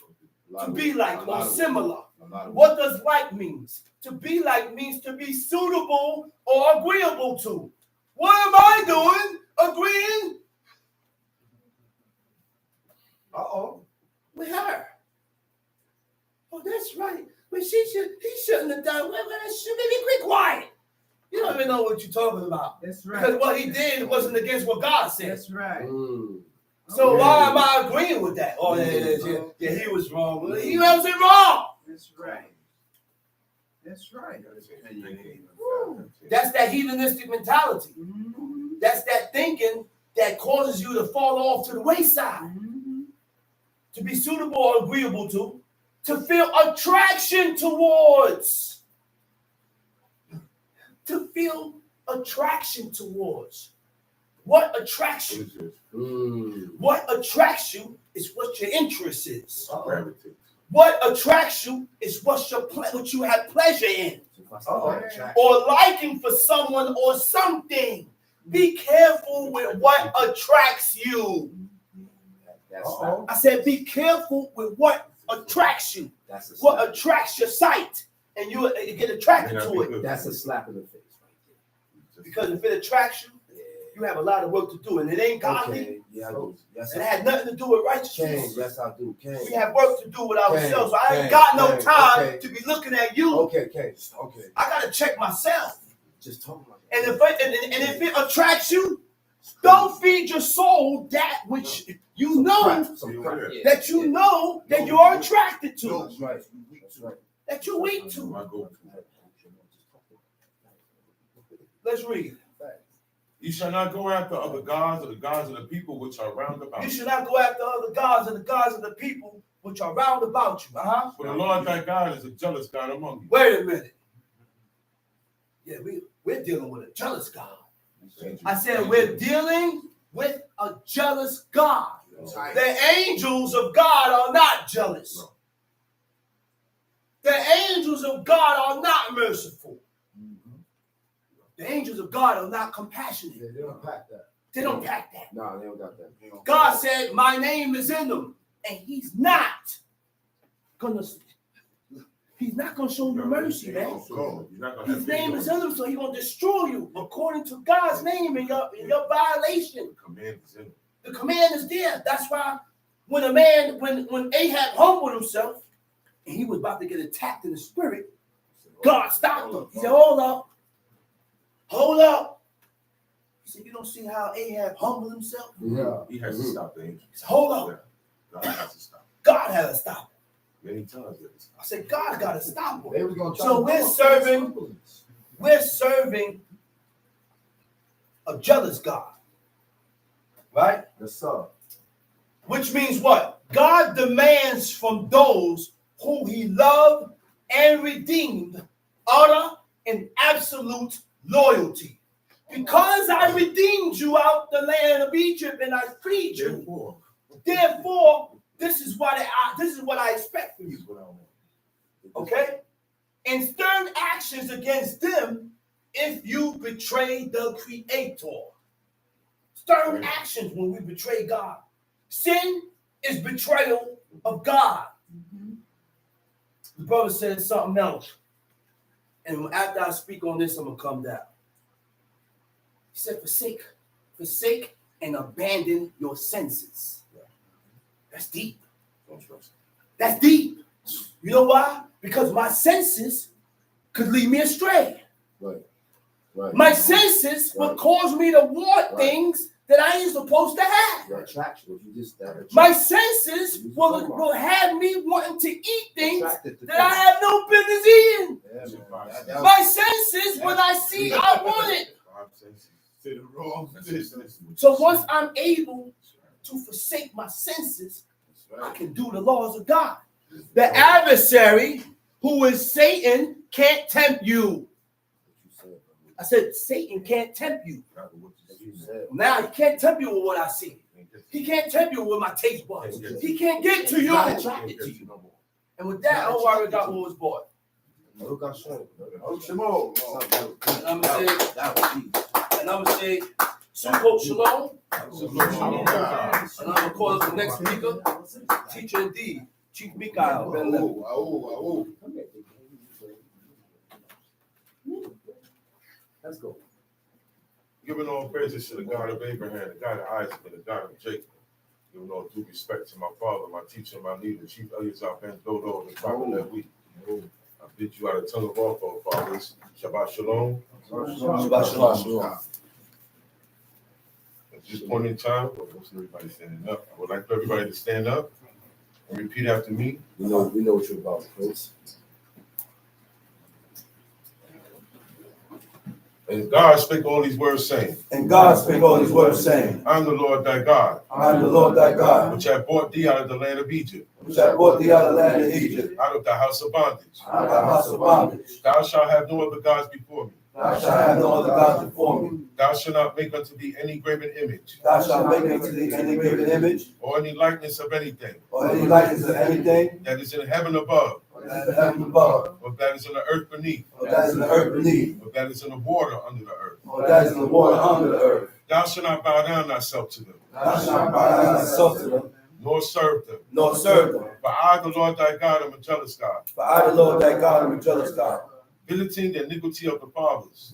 A: To be like or similar. What does like means? To be like means to be suitable or agreeable to. What am I doing? Agreeing? With her. Oh, that's right. But he shouldn't have done. Maybe be quiet. You don't even know what you're talking about. That's right. Because what he did wasn't against what God said. That's right. So why am I agreeing with that? Oh, yeah, he was wrong. He wasn't wrong. That's right. That's right. That's that heathenistic mentality. Mm-hmm. That's that thinking that causes you to fall off to the wayside. Mm-hmm. To be suitable or agreeable to feel attraction towards. To feel attraction towards. What attracts you? What attracts you is what your interest is. What attracts you is what you have pleasure in. Or liking for someone or something. Be careful with what attracts you. I said be careful with what attracts you. What attracts your sight. And you get attracted to it.
C: That's a slap in the face right there.
A: Because if it attracts you, you have a lot of work to do, and it ain't godly. Okay. Yeah, I do. Yes, and it had nothing to do with righteousness.
C: Yes, I do.
A: We have work to do with ourselves. So I ain't got no time to be looking at you.
C: Okay.
A: I gotta check myself.
C: Just talk about
A: it. And if it attracts you, don't feed your soul that which you know that you know that you are attracted to.
C: That's right.
A: That you're weak to. Let's read.
B: You shall not go after other gods or the gods of the people which are round about you.
A: You shall not go after other gods or the gods of the people which are round about you.
B: For the Lord thy God is a jealous God among you.
A: Wait a minute. Yeah, we're dealing with a jealous God. I said we're dealing with a jealous God. The angels of God are not jealous. The angels of God are not merciful. The angels of God are not compassionate.
C: They don't pack that.
A: They don't pack that.
C: No, they don't got that.
A: God said, my name is in them. And he's not He's not going to show you mercy, man. His name is in him, so he's going to destroy you according to God's name in your violation. The command is there. That's why when Ahab humbled himself and he was about to get attacked in the spirit, God stopped him. He said, hold up. Hold up. He said, you don't see how Ahab humbled himself?
B: Yeah. He has to stop the angel.
A: He said, hold up.
B: God has to stop.
A: God had to stop him.
B: Many times.
A: I said, God got to stop him.
C: They was gonna
A: So we're serving a jealous God. Right?
C: Yes, sir.
A: Which means what? God demands from those who he loved and redeemed utter and absolute loyalty. Because I redeemed you out the land of Egypt and I freed you. Therefore, this is what I expect from you. Okay? And stern actions against them if you betray the Creator. Stern actions when we betray God. Sin is betrayal of God. The brother said something else. And after I speak on this, I'm going to come down. He said, forsake and abandon your senses. That's deep. That's deep. You know why? Because my senses could lead me astray.
C: Right.
A: My senses would cause me to want things that I ain't supposed to have.
C: Your attraction.
A: My senses will have me wanting to eat things that I have no business eating.
C: Yeah,
A: my senses, when I see, I want it. So once I'm able to forsake my senses, I can do the laws of God. The adversary, who is Satan, can't tempt you. I said Satan can't tempt you. Now he can't tempt you with what I see. He can't tempt you with my taste buds. He can't get to you. And with that, I don't worry about what was bought. And I'm gonna say, SUKKOT Shalom. And I'm gonna call us the next speaker, teacher indeed, Chief Mikael.
C: Let's go.
B: Giving all praises to the God of Abraham, the God of Isaac, and the God of Jacob. Giving all due respect to my father, my teacher, my leader, Chief Eliezer Ben Dodo, the prophet that week. I bid you out of tongue of all forefathers. Shabbat Shalom.
A: Shabbat Shalom.
B: At this point in time, most everybody standing up. I would like for everybody to stand up and repeat after me.
C: We know what you're about, Prince.
B: And God spake all these words, saying,
A: I am the
B: Lord thy God, which have brought thee out of the land of Egypt, out of the house of bondage. Thou shalt have no other gods before me. Thou shalt not make unto thee any graven image, or any likeness of anything that is in heaven above, or that is in the earth beneath, or that is in the water under the earth. Thou shalt not bow down thyself to them, nor serve them. For I, the Lord thy God, am a jealous God, visiting the iniquity of the fathers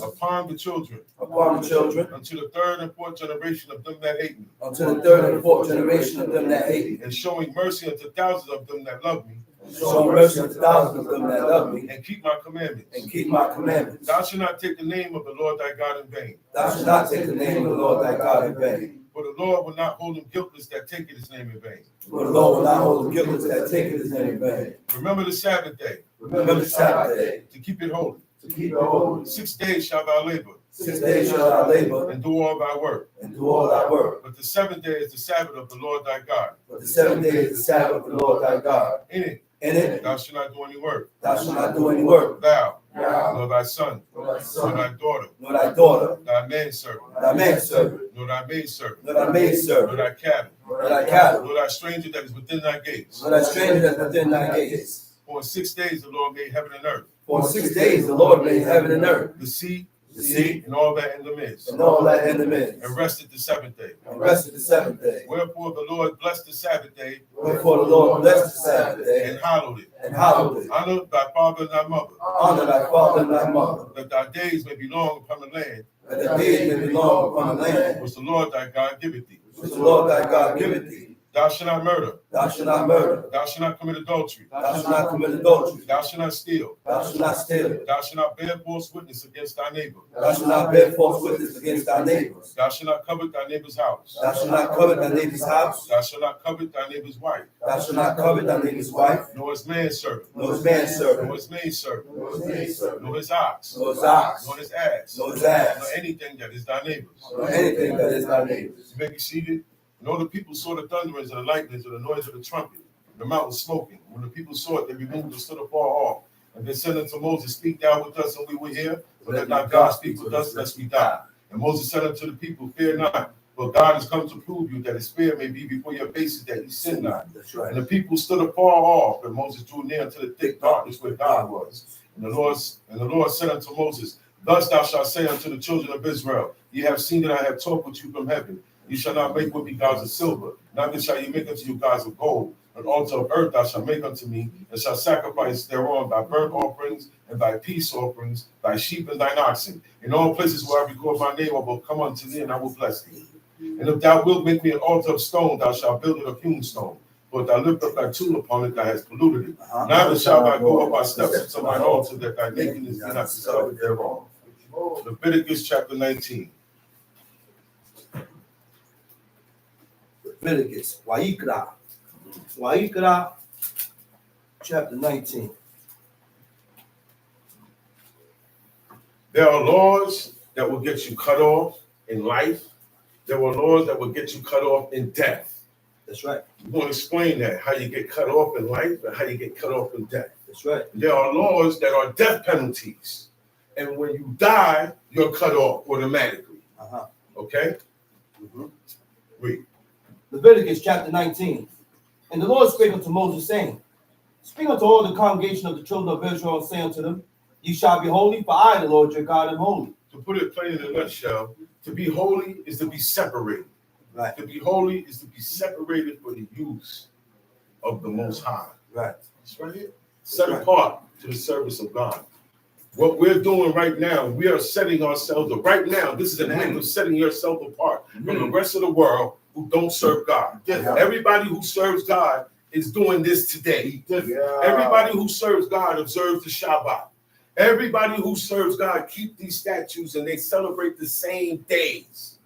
B: upon the children, unto the third and fourth generation of them that hate me, and showing mercy unto thousands of them that love me, and keep my commandments. Thou shalt not take the name of the Lord thy God in vain. For the Lord will not hold him guiltless that taketh his name in vain. Remember the Sabbath day, to keep it holy. 6 days shalt thou labor, and do all thy work. But the seventh day is the Sabbath of the Lord thy God. In it thou shalt not do any work. Thou, nor thy son, nor thy daughter, thy manservant, nor thy maidservant, nor thy cattle, nor thy stranger that is within thy gates. For in 6 days the Lord made heaven and earth. The sea, and all that in the midst. And rested the seventh day. Wherefore the Lord blessed the Sabbath day, and hallowed it.
A: and hallowed it.
B: Honor thy father and thy mother.
A: Honor thy father and thy mother.
B: That thy days may be long upon the land.
A: That thy days may be long upon the land.
B: Which the Lord thy God giveth thee.
A: Which the Lord thy God giveth thee.
B: Thou shalt not murder.
A: Thou shalt not murder.
B: Thou shalt not commit adultery.
A: Thou shalt not commit adultery.
B: Thou shalt not steal.
A: Thou shalt not steal.
B: Thou shalt not bear false witness against thy neighbor.
A: Thou shalt not bear false witness against thy neighbors.
B: Thou shalt not covet thy neighbor's house.
A: Thou shalt not covet thy neighbor's house.
B: Thou shalt not covet thy neighbor's wife.
A: Thou shalt not covet thy neighbor's wife.
B: Nor his manservant.
A: Nor his manservant.
B: Nor his maidservant.
A: Nor his maidservant.
B: Nor his ox.
A: Nor his ox.
B: Nor his ass.
A: Nor his ass.
B: Nor anything that is thy neighbor's.
A: Nor anything that is thy neighbor's.
B: You may be seated. And all the people saw the thunderings and the lightnings and the noise of the trumpet, the mountain smoking. When the people saw it, they removed and stood afar off. And they said unto Moses, Speak thou with us, and we will hear. But let not God speak with us, lest we die. And Moses said unto the people, Fear not, for God has come to prove you that his fear may be before your faces, that ye sin not.
A: That's right.
B: And the people stood afar off, and Moses drew near unto the thick darkness where God was. And the Lord said unto Moses, Thus thou shalt say unto the children of Israel, Ye have seen that I have talked with you from heaven. You shall not make with me gods of silver, neither shall you make unto you gods of gold. An altar of earth thou shalt make unto me, and shalt sacrifice thereon thy burnt offerings and thy peace offerings, thy sheep and thine oxen. In all places where I record my name, I will come unto thee, and I will bless thee. And if thou wilt make me an altar of stone, thou shalt build it of hewn stone. But if thou lift up thy tool upon it, thou hast polluted it. Neither shalt thou go up by steps to mine altar, that thy nakedness be not discovered thereon. Leviticus chapter 19.
A: Leviticus, Wa'ikra, chapter 19.
B: There are laws that will get you cut off in life. There are laws that will get you cut off in death.
A: That's right.
B: We want to explain that, how you get cut off in life and how you get cut off in death.
A: That's right.
B: There are laws that are death penalties. And when you die, you're cut off automatically. Okay? Read.
A: Leviticus chapter 19. And the Lord spake unto Moses, saying, Speak unto all the congregation of the children of Israel, and say unto them, Ye shall be holy, for I, the Lord your God, am holy.
B: To put it plain in a nutshell, to be holy is to be separated.
A: Right.
B: To be holy is to be separated for the use of the Most High.
A: Right.
B: That's right here. Set apart to the service of God. What we're doing right now, we are setting ourselves up. Right now, this is an act of setting yourself apart from the rest of the world who don't serve God. Everybody who serves God is doing this today. Everybody who serves God observes the Shabbat. Everybody who serves God keep these statutes and they celebrate the same days.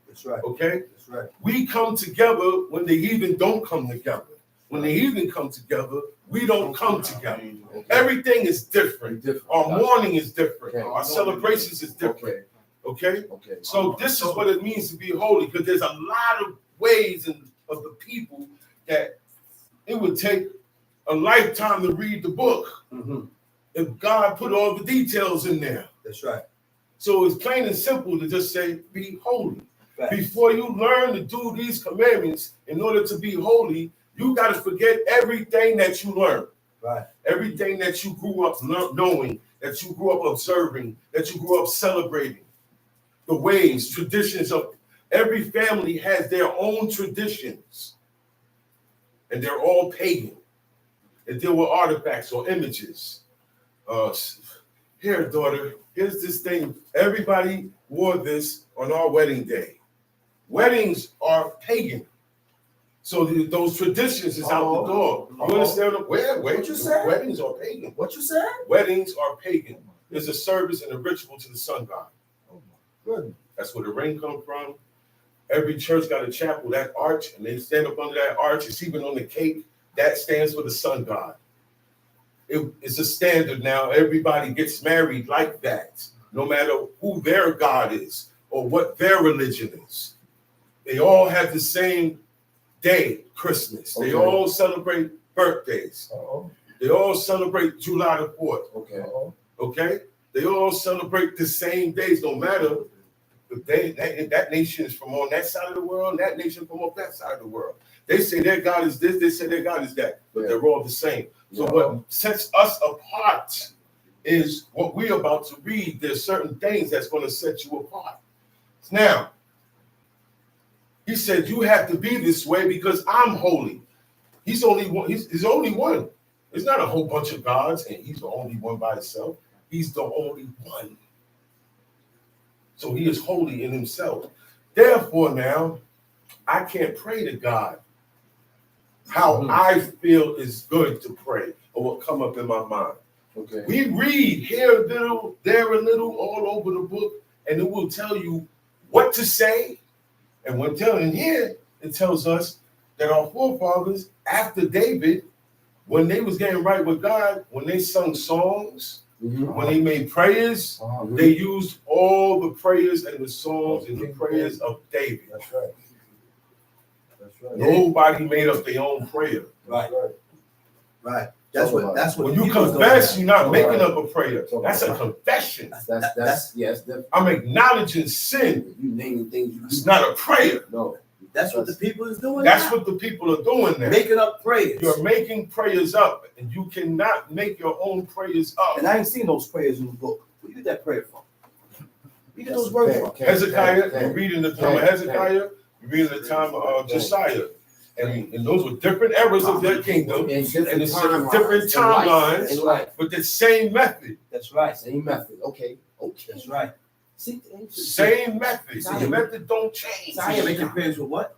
A: That's right.
B: Okay?
A: That's right.
B: We come together when the heathen don't come together. When the heathen come together, we don't come together. Everything is different. Our mourning is different. Our celebrations is different. Okay? So this is what it means to be holy, because there's a lot of ways of the people that it would take a lifetime to read the book if God put all the details in there.
A: That's right.
B: So it's plain and simple to just say, be holy.
A: Right.
B: Before you learn to do these commandments, in order to be holy, you got to forget everything that you learned.
A: Right.
B: Everything that you grew up knowing, that you grew up observing, that you grew up celebrating. The ways, traditions of every family has their own traditions. And they're all pagan. They deal with artifacts or images. Here, daughter, here's this thing. Everybody wore this on our wedding day. Weddings are pagan. So those traditions is out the door. You understand? Wait, what you said? Weddings are pagan.
A: What you said?
B: Weddings are pagan. There's a service and a ritual to the sun god.
A: Oh my goodness.
B: That's where the rain comes from. Every church got a chapel, that arch, and they stand up under that arch. It's even on the cake. That stands for the sun god. It's a standard now. Everybody gets married like that, no matter who their God is or what their religion is. They all have the same day, Christmas. They all celebrate birthdays. They all celebrate July the 4th. Okay? They all celebrate the same days, no matter that nation is from on that side of the world, and that nation from on that side of the world. They say their God is this, they say their God is that, but they're all the same. So what sets us apart is what we're about to read. There's certain things that's going to set you apart. Now, he said, you have to be this way because I'm holy. He's only one. He's only one. It's not a whole bunch of gods, and he's the only one by himself. He's the only one. So he is holy in himself. Therefore, now, I can't pray to God how I feel is good to pray or what come up in my mind.
C: Okay.
B: We read here a little, there a little, all over the book, and it will tell you what to say. And when telling here, it tells us that our forefathers, after David, when they was getting right with God, when they sung songs, when they made prayers, they used all the prayers and the songs and the prayers of David.
C: That's right. That's right.
B: Nobody made up their own prayer.
A: Right. Right. That's what
B: When you confess, you're not making up a prayer. That's a confession.
C: Yes.
B: I'm acknowledging sin.
D: You naming things.
B: It's not a prayer.
C: No.
A: That's what the people is doing.
B: That's
A: now.
B: what the people are doing now.
A: Making up prayers.
B: You're making prayers up, and you cannot make your own prayers up.
A: And I ain't seen those prayers in the book. Where you get that prayer from? Where you get those words from?
B: Hezekiah, you're reading the time of Hezekiah, you're reading the time of Josiah. And those were different eras of their kingdom, and it's different timelines, but the same method.
A: That's right.
C: Same method. Okay.
A: That's right. See,
B: Same method. See, the method don't change.
A: I am making prayers with what?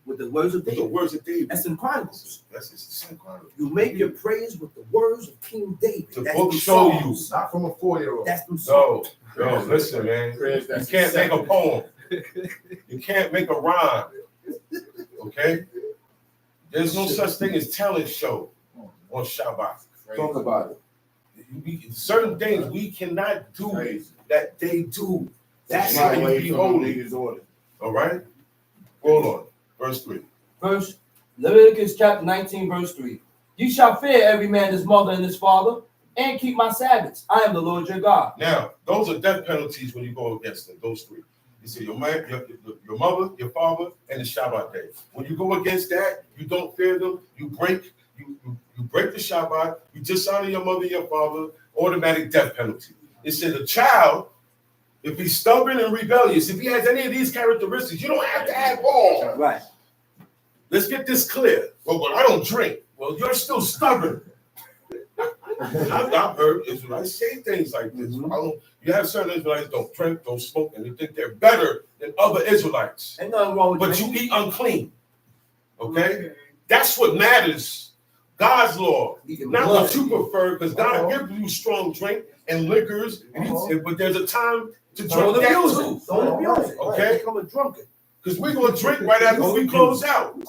A: With the words of
B: With the
A: David.
B: words of David.
A: That's in Chronicles.
B: That's the same Chronicles.
A: You make your prayers with the words of King David.
B: The
A: That's
B: book
A: them
B: show you.
A: songs.
C: Not from a 4-year-old.
A: That's them songs.
B: No, listen, man. You can't make a poem. You can't make a rhyme. Okay? There's no such thing as talent show on Shabbat.
C: Talk about it.
B: Certain things we cannot do that they do. That's how you be holy. All right? Hold on. Verse 3.
E: Verse Leviticus chapter 19, verse 3. You shall fear every man his mother and his father, and keep my Sabbaths. I am the Lord your God.
B: Now, those are death penalties when you go against them, those three. You see, your mother, your father, and the Shabbat day. When you go against that, you don't fear them, you break the Shabbat, you dishonor your mother and your father, automatic death penalty. It said a child, if he's stubborn and rebellious, if he has any of these characteristics, you don't have to have all.
A: Right.
B: Let's get this clear. Well, I don't drink. Well, you're still stubborn. I've heard Israelites say things like this. You have certain Israelites don't drink, don't smoke, and they think they're better than other Israelites.
A: Ain't nothing wrong with
B: But you eat unclean. Okay? That's what matters. God's law. Not what you prefer, because God gives you strong drink and liquors, but there's a time to drink that too.
A: Don't abuse it.
B: Okay?
A: Become a drunkard.
B: Because we're going to drink right after we close out.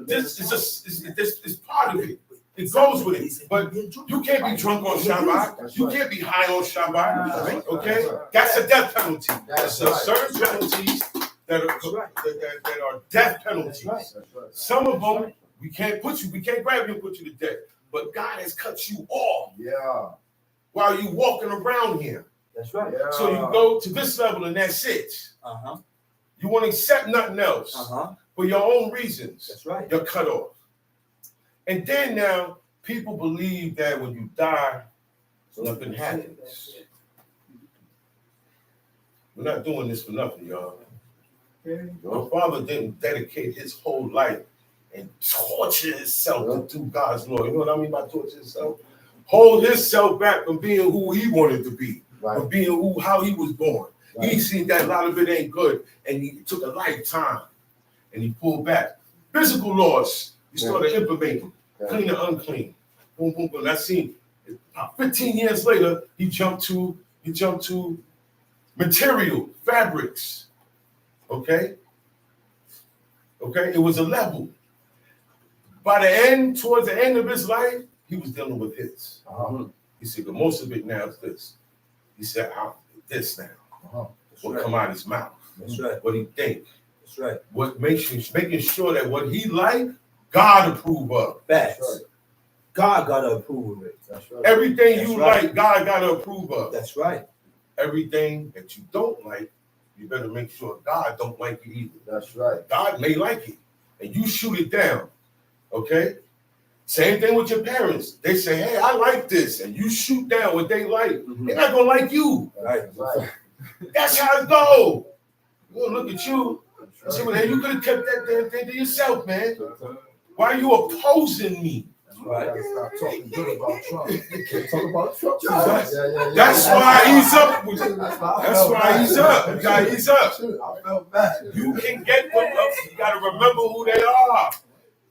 A: This
B: This is part of it. It goes with it. But you can't be drunk on Shabbat. You can't be high on Shabbat. Okay? That's a death penalty. That's certain penalties that are death penalties. Some of them we can't grab you and put you to death. But God has cut you off.
C: Yeah.
B: While you walking around here.
A: That's right.
C: Yeah.
B: So you go to this level and that's it. You want to accept nothing else for your own reasons.
A: That's right.
B: You're cut off. And then now, people believe that when you die, nothing happens. We're not doing this for nothing, y'all. My father didn't dedicate his whole life and torture himself to do God's law. You know what I mean by torture himself? Hold himself back from being who he wanted to be, from being how he was born. He seen that a lot of it ain't good, and he took a lifetime, and he pulled back. Physical laws, he started implementing, clean and unclean. Boom, boom, boom. I seen 15 years later, he jumped to material, fabrics. Okay? It was a level. Towards the end of his life, he was dealing with his. He said, but most of it now is this. He said, this now. What come out of his mouth.
A: That's right.
B: What he think.
A: That's right.
B: What making sure that what he like, God approve of.
A: Facts. Right. God gotta approve of it.
C: That's right.
B: Everything you like, God gotta approve of.
A: That's right.
B: Everything that you don't like, you better make sure God don't like it either.
C: That's right.
B: God may like it, and you shoot it down. Okay? Same thing with your parents. They say, hey, I like this, and you shoot down what they like. They're not gonna like you.
C: Right.
B: That's how it goes. We'll look at you. See, well, you could have kept that damn thing to yourself, man. Why are you opposing me?
E: Right.
C: Stop talking good about Trump. Talk about Trump.
B: That's why he's up with you. That's why he's up. You gotta ease up.
C: I felt bad.
B: You can get them up. You gotta remember who they are.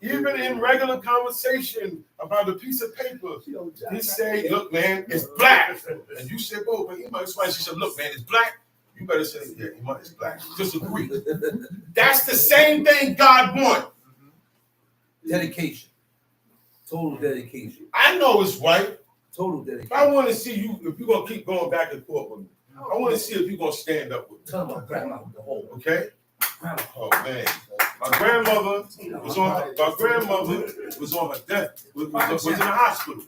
B: Even in regular conversation about a piece of paper, he say, look, man, it's black. And you said, oh, but he might say, she said, look, man, it's black. You better say, yeah, it's black. Just agree. That's the same thing God wants.
E: Dedication. Total dedication.
B: I know it's right.
E: Total dedication.
B: I want to see you, if you're going to keep going back and forth with me, I want to see if you're going to stand up with me.
E: Tell my grandma the whole.
B: Okay? Oh, man. My grandmother was on her death, was in the hospital.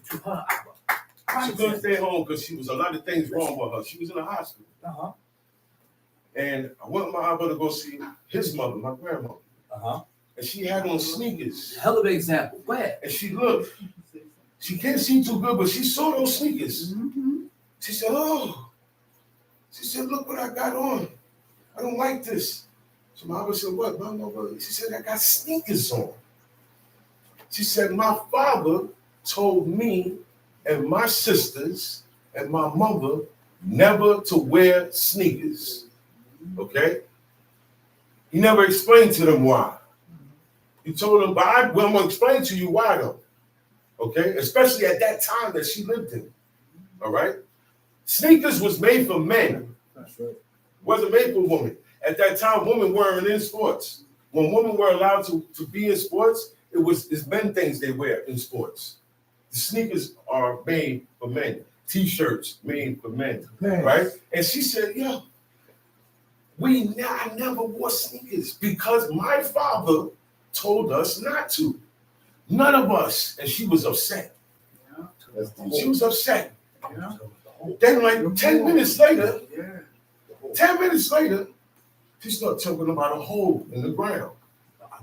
B: She couldn't stay home because she was a lot of things wrong with her. She was in the hospital.
E: Uh-huh.
B: And I went with my Abba to go see his mother, my grandmother.
E: Uh-huh.
B: And she had on sneakers.
E: Hell of an example. Go ahead.
B: And she looked. She can't see too good, but she saw those sneakers. She said, oh. She said, look what I got on. I don't like this. So my Abba said, what? She said, I got sneakers on. She said, my father told me and my sisters and my mother never to wear sneakers. Okay? He never explained to them why. He told them, but I'm going to explain to you why though. Okay? Especially at that time that she lived in. All right? Sneakers was made for men.
C: That's right.
B: Wasn't made for women. At that time, women weren't in sports. When women were allowed to be in sports, it's men things they wear in sports. The sneakers are made for men. T-shirts made for men. Right? And she said, yo, I never wore sneakers because my father told us not to. None of us. And she was upset. She was upset. Then like 10 minutes later, she started talking about a hole in the ground.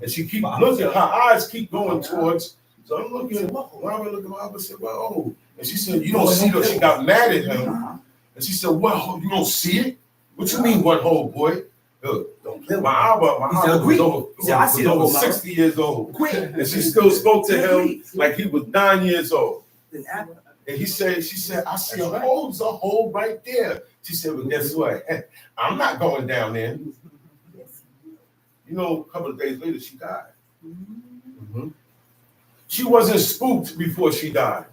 B: And she keep looking, her eyes keep going towards, so I'm looking, Mama said, well, oh. And she said, you don't see that. She got mad at him. And she said, well, you don't see it? What you mean, what hole, boy? Look, my Abba was over 60 years old. And she still spoke to him like he was 9 years old. And she said, I see a hole right there. She said, well, guess what? I'm not going down there. You know, a couple of days later, she died. Mm-hmm. She wasn't spooked before she died.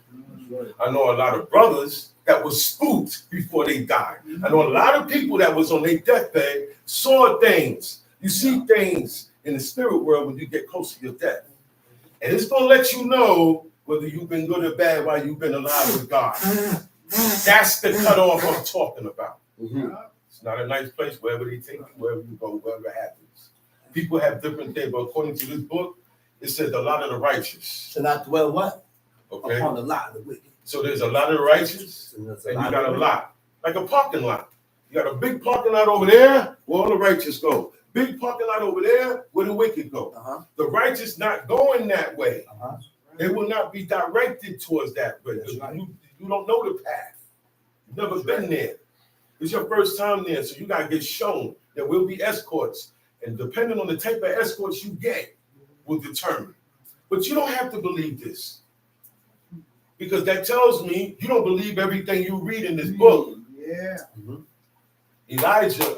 B: I know a lot of brothers that were spooked before they died. I know a lot of people that was on their deathbed saw things. You see things in the spirit world when you get close to your death. And it's going to let you know whether you've been good or bad while you've been alive with God. That's the cutoff I'm talking about. Mm-hmm. It's not a nice place wherever they take you, wherever you go, wherever it happens. People have different things, but according to this book, it says a lot of the righteous.
E: To not dwell what?
B: Okay.
E: Upon a lot of the wicked.
B: So there's a lot of the righteous, and you got a lot. Like a parking lot. You got a big parking lot over there where all the righteous go. Big parking lot over there where the wicked go. Uh-huh. The righteous not going that way. Uh-huh. They will not be directed towards that way. Right. You don't know the path. You've never been there. It's your first time there, so you got to get shown. There will be escorts. And depending on the type of escorts you get will determine. But you don't have to believe this. Because that tells me you don't believe everything you read in this book.
C: Yeah.
B: Mm-hmm. Elijah,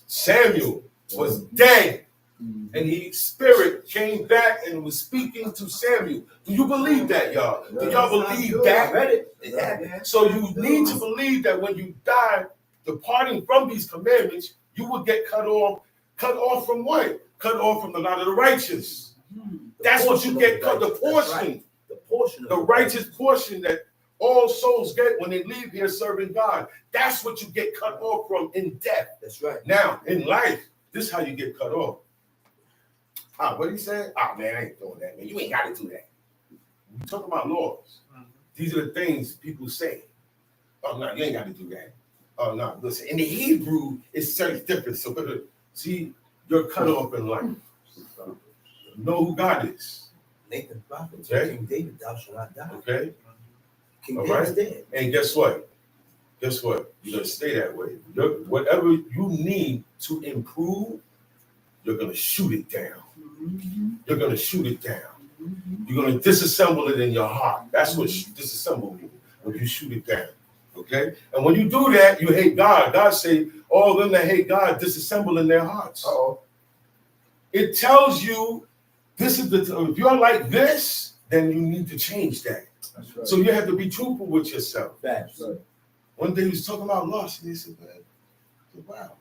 B: Samuel was dead. And his spirit came back and was speaking to Samuel. Do you believe that, y'all? Do y'all believe that?
E: I read it. Yeah.
B: So you need to believe that when you die, departing from these commandments, you will get cut off. Cut off from what? Cut off from the lot of the righteous. That's what you get cut, the portion.
E: The portion.
B: The righteous portion that all souls get when they leave here serving God. That's what you get cut off from in death.
E: That's right.
B: Now, in life, this is how you get cut off. What he said? Man, I ain't doing that, man. You ain't got to do that. We talking about laws. These are the things people say. Oh, no, you ain't got to do that. Oh, no, listen. In the Hebrew, it's different. So, see, you're cut off in life. Know who God is.
E: Nathan prophet,
B: okay.
E: King David, thou shalt not die.
B: Okay.
E: King
B: all
E: David's
B: right.
E: dead.
B: And guess what? You're gonna stay that way. Whatever you need to improve, you're gonna shoot it down. You're gonna shoot it down. You're going to disassemble it in your heart. That's what disassemble means, when you shoot it down. Okay? And when you do that, you hate God. God say, all them that hate God disassemble in their hearts. It tells you, this is if you're like this, then you need to change that.
C: That's right.
B: So you have to be truthful with yourself.
E: That's right.
B: One day he was talking about lust, and he said, wow,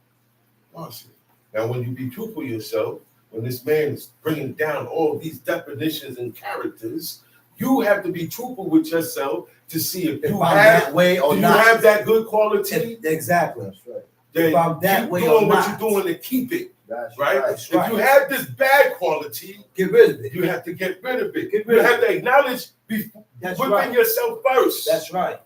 B: lust. Now, when you be truthful with yourself, when this man is bringing down all these definitions and characters, you have to be truthful with yourself to see if you have
E: that way or
B: do
E: not.
B: you have that good quality.
E: Exactly.
C: That's right.
B: Then
E: If I'm that
B: keep
E: way
B: doing
E: or
B: what
E: not.
B: you're doing to keep it.
C: That's
B: Right?
E: That's
B: If you have this bad quality,
E: Get rid of it.
B: you have to get rid of it.
E: Get rid
B: You
E: of
B: have to acknowledge
E: That's
B: within
E: right.
B: yourself first.
E: That's right.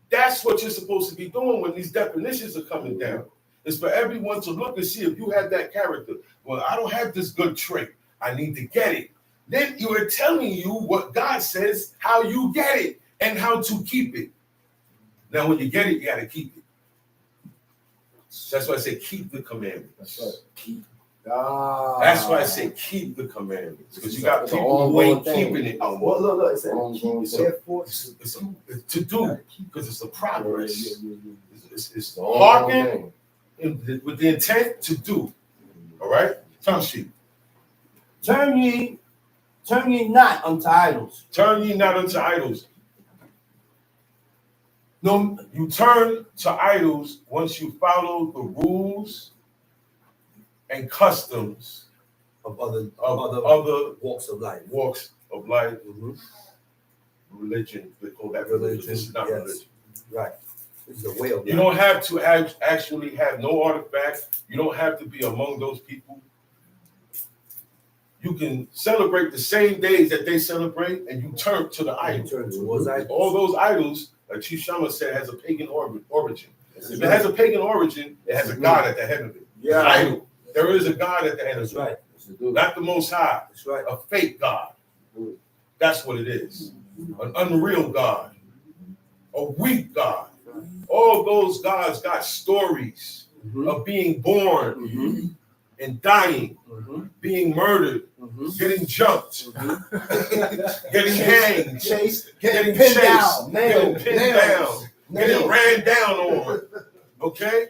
B: That's what you're supposed to be doing when these definitions are coming down. It's for everyone to look and see if you have that character. Well, I don't have this good trait. I need to get it. Then you are telling you what God says, how you get it and how to keep it. Now, when you get it, you got to keep it. That's why I say keep the commandments.
C: That's right. Keep.
B: That's why I say keep the commandments. Because you got
C: It's an
B: people who ain't
C: ongoing thing.
B: keeping it.
C: Look, it said
B: Ongoing
C: keep,
B: thing.
C: therefore.
B: It's to do, because it's a progress. It's
C: All
B: hearken
C: thing.
B: with the intent to do. All right? Tongue sheet.
E: Turn ye not unto idols.
B: Turn ye not unto idols. No, you turn to idols once you follow the rules and customs
E: Of other
B: other
E: walks of life.
B: walks of life.
E: Mhm.
B: Religion, they call that religion. This is not
E: Yes.
B: religion.
E: Right. This is a way of
B: You
E: life.
B: don't have to actually have no artifact. You don't have to be among those people. You can celebrate the same days that they celebrate, and you turn to the idol.
E: Turn towards idols.
B: All those idols, like Chief Shama said, has a pagan origin. If it has a pagan origin, it has a God at the head of it.
C: Yeah.
B: An idol. There is a God at the head of
E: That's
B: it.
E: right.
B: Not the Most High,
E: That's right.
B: a fake God. That's what it is. An unreal God, a weak God. All those gods got stories
E: Mhm.
B: of being born
E: Mhm.
B: and dying,
E: Mhm.
B: being murdered,
E: Mhm.
B: getting jumped, getting hanged,
C: Chased,
B: getting
C: pinned
B: chased,
C: down,
B: getting
C: nailed,
B: pinned down, getting ran down on. Okay?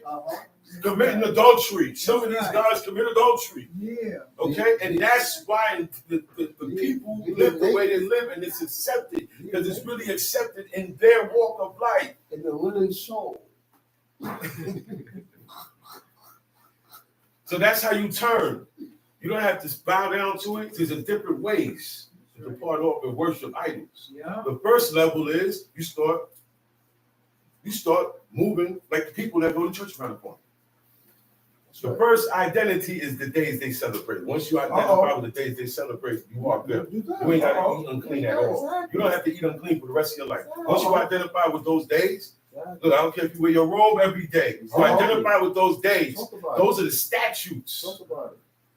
B: Committing adultery. Some of these guys commit adultery.
C: Yeah.
B: Okay? And that's why the people live the way they live, and it's accepted because it's really accepted in their walk of life.
C: In the willing soul.
B: So that's how you turn. You don't have to bow down to it. There's different ways to depart off and worship idols.
C: Yeah.
B: The first level is you start moving like the people that go to church around the corner. The first identity is the days they celebrate. Once you identify with the days they celebrate, you are them. You ain't got to eat unclean at all. You don't have to eat unclean for the rest of your life. Once you identify with those days, look, I don't care if you wear your robe every day. You identify with those days. Those are the statutes.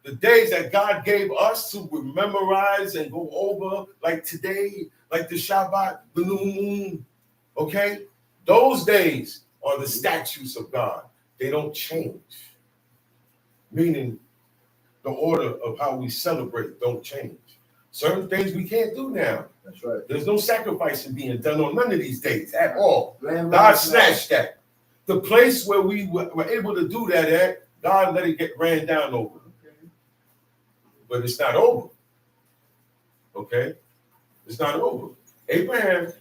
B: The days that God gave us to memorize and go over, like today, like the Shabbat, the new moon. Okay? Those days are the statutes of God. They don't change. Meaning the order of how we celebrate don't change. Certain things we can't do now.
C: That's right.
B: There's no sacrificing being done on none of these days at all. God snatched that. The place where we were able to do that at, God let it get ran down over. But it's not over. Okay? It's not over. Abraham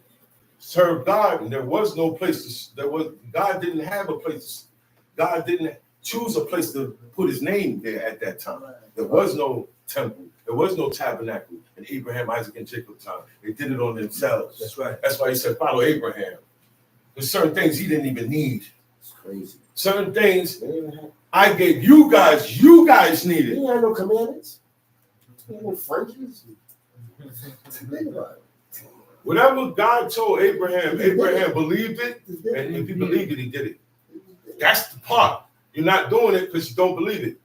B: served God, and there was no place God didn't have a place. God didn't choose a place to put his name there at that time. There was no temple. There was no tabernacle in Abraham, Isaac, and Jacob's time. They did it on themselves.
E: That's right.
B: That's why he said, follow Abraham. There's certain things he didn't even need.
C: It's crazy.
B: Certain things I gave you guys needed.
C: You ain't no commandments. You ain't no Frenchies. Think about it.
B: Whatever God told Abraham, Abraham believed it, and if he believed it, he did it. That's the part. You're not doing it because you don't believe it.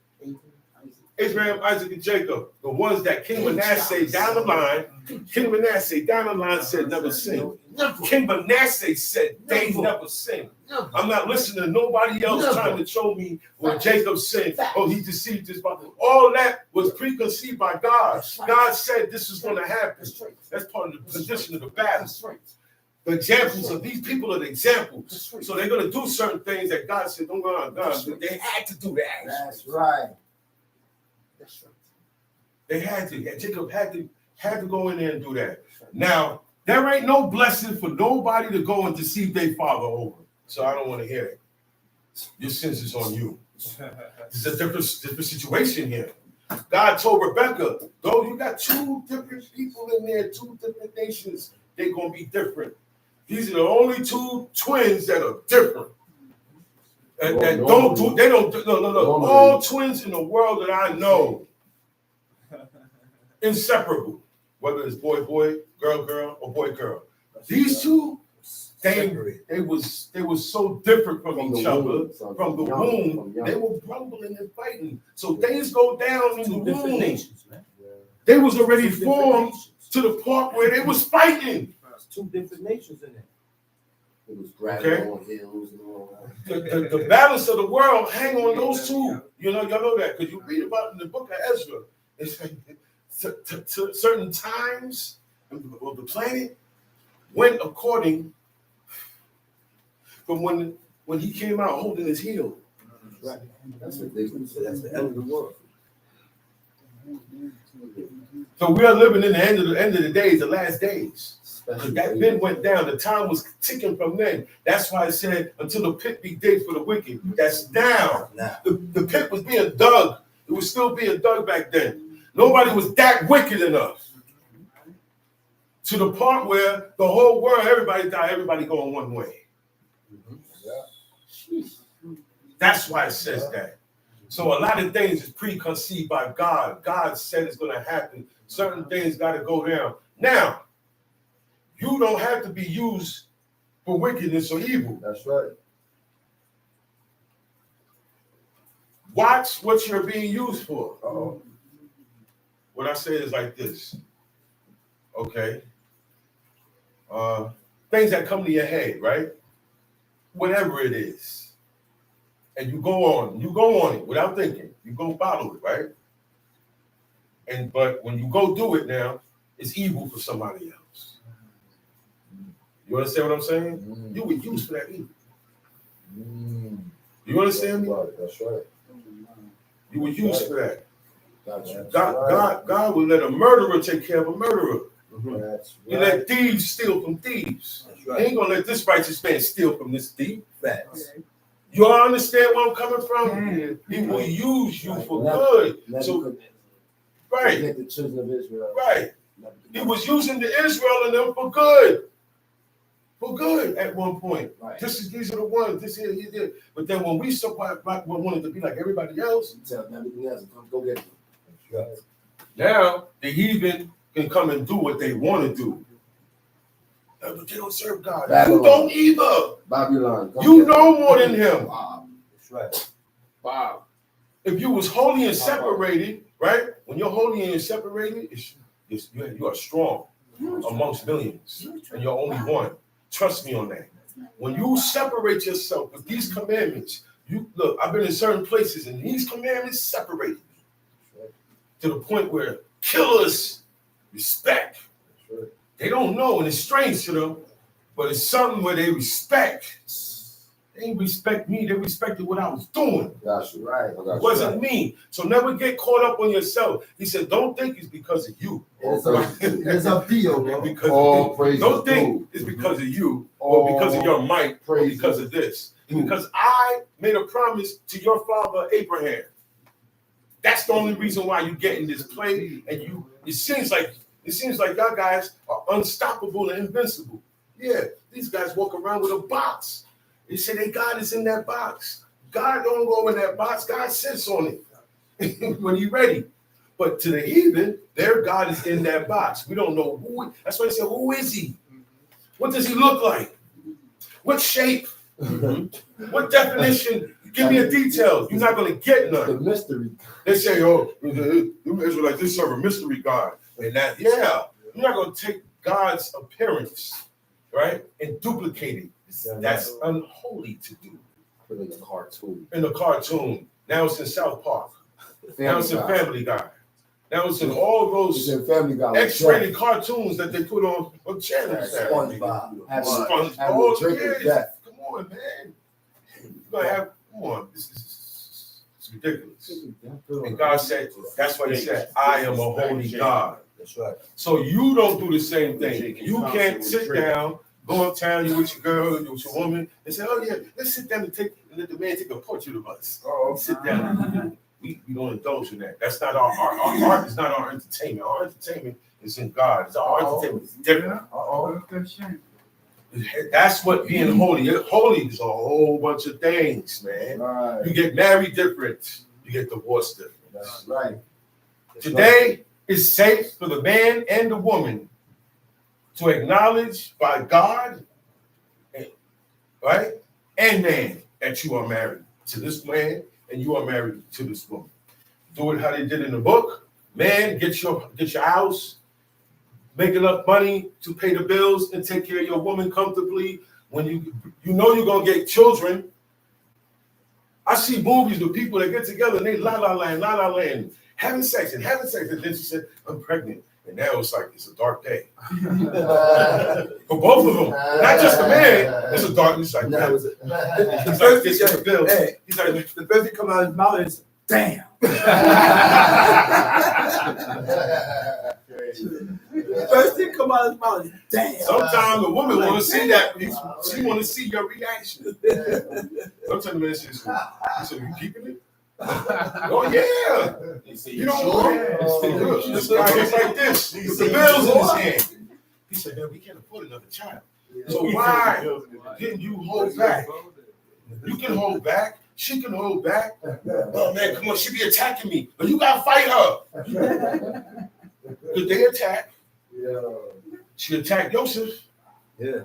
B: Abraham, Isaac, and Jacob, the ones that King Manasseh down the line said never sinned. King Manasseh said they never sinned. I'm not listening to nobody else trying to show me where Jacob sinned. Oh, he deceived his father. All that was preconceived by God. God said this is going to happen. That's part of the position of the battle. The examples of these people are the examples. So they're going to do certain things that God said, don't go on. They had to do that.
C: That's right. That's right.
B: They had to. Jacob had to go in there and do that. Now, there ain't no blessing for nobody to go and deceive their father over. So I don't want to hear it. Your sins is on you. It's a different situation here. God told Rebecca, though you got two different people in there, two different nations, they're going to be different. These are the only two twins that are different. And that don't do, they don't, no. All twins in the world that I know, inseparable. Whether it's boy, girl, or boy, girl. These two, they was so different from each other, from the womb. They were grumbling and fighting. So things go down in the womb. Nations, man. They was already formed to the point where they was fighting.
E: Two different nations in there.
C: It was grabbing on hills and all that.
B: The balance of the world hang on those two. You know, y'all know that because you read about it in the book of Ezra. It's like to certain times of the planet went according from when he came out holding his heel.
C: Right. That's ridiculous. That's the end of the world.
B: So we are living in the end of the days, the last days. That then went down. The time was ticking from then. That's why I said, until the pit be digged for the wicked. That's down. The pit was being dug. It was still being dug back then. Nobody was that wicked enough. To the part where the whole world, everybody died, everybody going one way. That's why it says that. So a lot of things is preconceived by God. God said it's going to happen. Certain things got to go down. Now, you don't have to be used for wickedness or evil.
C: That's right.
B: Watch what you're being used for.
C: Uh-oh.
B: What I say is like this. Okay. Things that come to your head, right? Whatever it is. And you go on it without thinking. You go follow it, right? But when you go do it now, it's evil for somebody else. You understand what I'm saying? You were used for that evil. You understand me?
C: That's right.
B: You were used for that.
C: Gotcha.
B: God will let a murderer take care of a murderer.
C: That's
B: He
C: right.
B: let thieves steal from thieves.
C: That's
B: He
C: right.
B: ain't gonna let this righteous man steal from this thief.
C: Facts.
B: You all understand where I'm coming from? He will use you for good. So, right,
C: The children of Israel.
B: right. He was using the Israel and them for good. For good at one point.
C: Right.
B: These are the ones, this here, he did. But then when we wanted to be like everybody else,
C: Tell them everything else. Go get them. That's right.
B: now the heathen can come and do what they want to do. But they don't serve God.
C: Babylon.
B: You don't either.
C: Babylon.
B: You know more than him.
C: Wow. That's right.
B: Wow. If you was holy and separated, right? When you're holy and you're separated, you are strong amongst millions, and you're only one. Trust me on that. When you separate yourself with these commandments, look, I've been in certain places, and these commandments separated me to the point where killers respect. They don't know, and it's strange to them, but it's something where they respect. They didn't respect me, they respected what I was doing.
C: That's right.
B: It wasn't me. So never get caught up on yourself. He said, don't think it's because of you.
C: It's a deal, bro.
B: Don't think it's because of you, or because of your might, or because of this. Because I made a promise to your father Abraham. That's the only reason why you get in this play, and it seems like y'all guys are unstoppable and invincible. Yeah, these guys walk around with a box. They say their God is in that box. God don't go in that box. God sits on it when he's ready. But to the heathen, their God is in that box. We don't know who. That's why they say, who is he? What does he look like? What shape? What definition? Give me a detail. You're not going to get
C: The
B: none.
C: mystery.
B: They say, oh, the Israelites, they serve a mystery God. And that, yeah, you're not going to take God's appearance, right, and duplicate it. That's unholy to do.
C: Put in the cartoon.
B: In the cartoon. Now it's in South Park. Now it's in Family Guy. Now it's in all those X-rated cartoons that they put on channels.
C: SpongeBob.
B: SpongeBob. Come on, man. You're gonna have, come on. It's ridiculous. And God said, that's why he said, I am a holy God.
E: That's right.
B: So you don't do the same thing. You can't sit down, go uptown, you with your girl, you with your woman, and say, oh yeah, let's sit down and let the man take a portrait of us. Sit down. We don't indulge in that. That's not our art is not our entertainment. Our entertainment is in God. It's our entertainment is different. That's what being holy. Holy is a whole bunch of things, man.
C: Right.
B: You get married different. You get divorced different.
C: That's right.
B: Today is safe for the man and the woman to acknowledge by God, right, and man that you are married to this man and you are married to this woman. Do it how they did in the book. Man, get your house, make enough money to pay the bills and take care of your woman comfortably. When you know you're gonna get children. I see movies with people that get together and they la la land, having sex, and then she said, I'm pregnant. And now it's like it's a dark day. For both of them. Not just the man, it's a dark, it's like that. He's like, this is the bill. He's like,
A: The first thing come out of his mouth is, damn. The first thing come out of his mouth is, damn.
B: sometimes the woman want to see that. She want to see your reaction. Sometimes the man says, you keeping it? Oh yeah. You know, this guy is like this. With the bills in his hand. He said, man, we can't afford another child. So why didn't you hold back? You can hold back. She can hold back. Oh man, come on, she be attacking me. But you gotta fight her. Because they attack.
C: Yeah.
B: She attacked Joseph.
E: Yeah.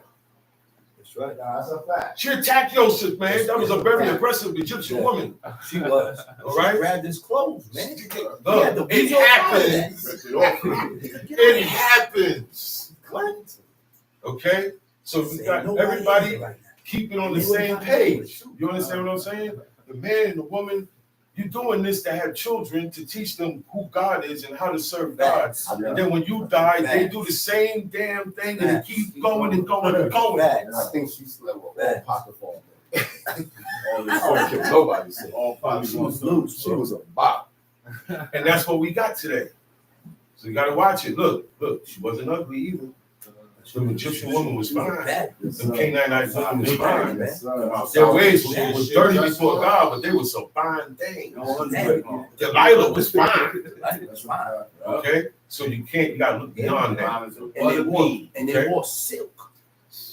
E: That's right.
C: That's a fact.
B: She attacked Joseph, man. That was a very aggressive Egyptian woman.
E: She was.
B: All right?
E: She grabbed his clothes, man.
B: Look, it happens. It happens. Okay? So we got everybody keeping on the same page. You understand what I'm saying? The man and the woman, you're doing this to have children, to teach them who God is and how to serve God. And then when you die, they do the same damn thing and it keeps going and going and going.
C: And I think she slept with all pocket fall. Nobody said all pocket. She was loose. She was a bop.
B: And that's what we got today. So you got to watch it. Look, she wasn't ugly either. The Egyptian woman was fine. The Canaanite woman was fine. Their ways was dirty before God, but they were so fine things. Delilah was fine. Okay? So you gotta look beyond that.
A: And they wore silk.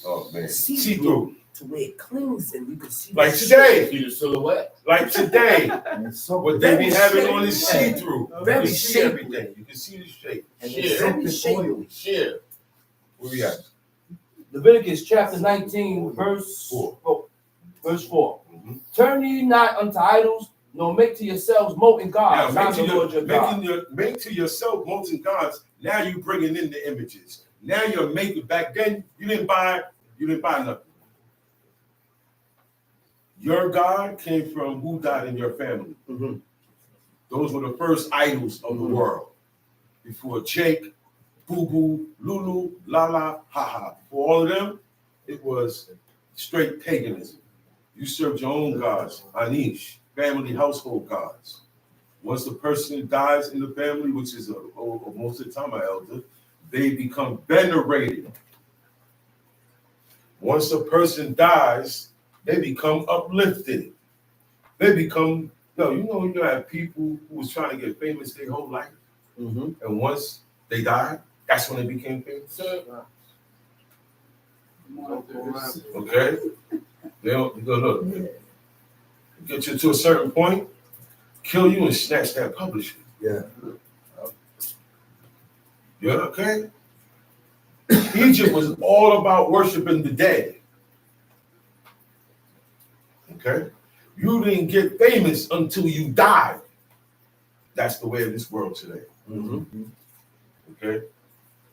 B: Oh man.
A: See-through. To where it clings and you can see.
B: Like today.
C: See the silhouette.
B: Like today. What they be having on is see-through. You
A: Very
B: can see everything. You can see the shape.
A: And it's very shapely.
B: Share. Where we at?
E: Leviticus chapter 19, verse 4. Turn ye not unto idols, nor make to yourselves molten gods.
B: Now,
E: Make
B: to yourself molten gods. Now you bringing in the images. Now you're making. Back then you didn't buy nothing. Your God came from who died in your family.
E: Mm-hmm.
B: Those were the first idols of the world. Before Jake, Boo Boo, Lulu, Lala, Haha. For all of them, it was straight paganism. You served your own gods, Anish, family household gods. Once the person dies in the family, which is most of the time an elder, they become venerated. Once a person dies, they become uplifted. They become, you have people who was trying to get famous their whole life.
E: Mm-hmm.
B: And once they died, that's when they became famous. Okay? They'll look. Get you to a certain point, kill you and snatch that publisher.
E: Yeah.
B: Yeah, okay? Egypt was all about worshiping the dead. Okay? You didn't get famous until you died. That's the way of this world today.
E: Mm-hmm.
B: Okay?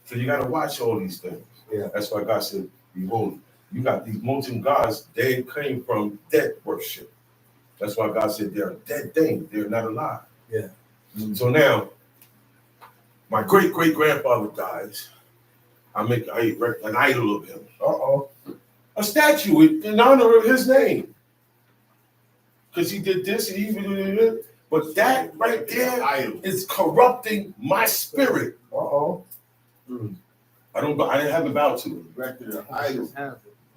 B: So you got to watch all these things.
C: Yeah.
B: That's why God said, behold, you got these molten gods. They came from dead worship. That's why God said they're a dead thing. They're not alive.
E: Yeah.
B: So now, my great-great-grandfather dies. I make an idol of him. A statue in honor of his name. Because he did this and he did that. But that right there is corrupting my spirit. I didn't have a vow to him.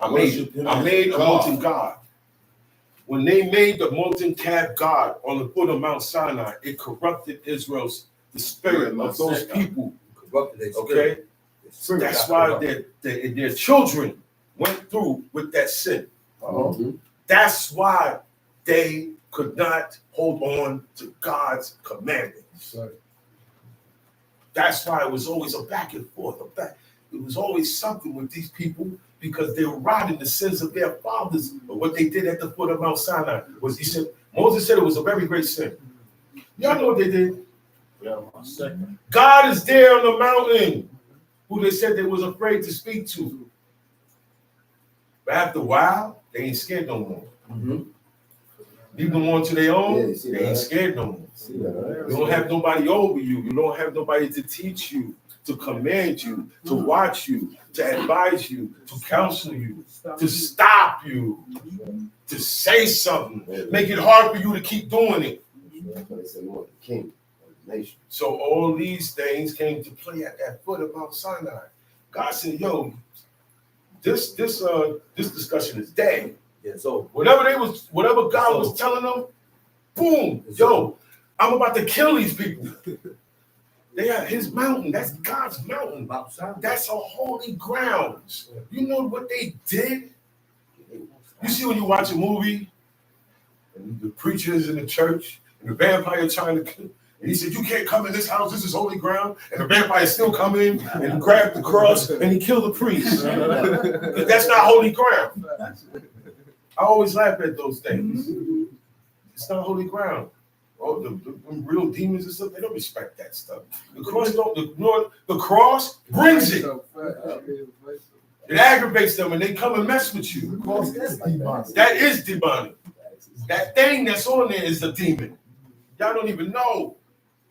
B: I made a molten god. When they made the molten calf god on the foot of Mount Sinai, it corrupted the spirit of those people. Okay? That's why their children went through with that sin. That's why they could not hold on to God's commandments. That's why it was always a back and forth. It was always something with these people because they were rotting the sins of their fathers. But what they did at the foot of Mount Sinai was Moses said it was a very great sin. Y'all know what they did? God is there on the mountain, who they said they was afraid to speak to. But after a while, they ain't scared no more. Leave them on to their own, they ain't scared no more. You don't have nobody over you. You don't have nobody to teach you, to command you, to watch you, to advise you, to counsel you, to stop you, to say something, make it hard for you to keep doing it. So all these things came to play at that foot of Mount Sinai. God said, yo, this discussion is dead.
E: Yeah, so
B: whatever God was telling them, boom, yo, I'm about to kill these people. They are his mountain. That's God's mountain. That's a holy ground. You know what they did? You see when you watch a movie and the preachers in the church and the vampire trying to kill, and he said, you can't come in this house, this is holy ground. And the vampire still come in and grab the cross and he killed the priest. That's not holy ground. I always laugh at those things. It's not holy ground. Oh, the real demons and stuff, they don't respect that stuff. The cross brings it. It aggravates them and they come and mess with you. That is demonic. That thing that's on there is a demon. Y'all don't even know.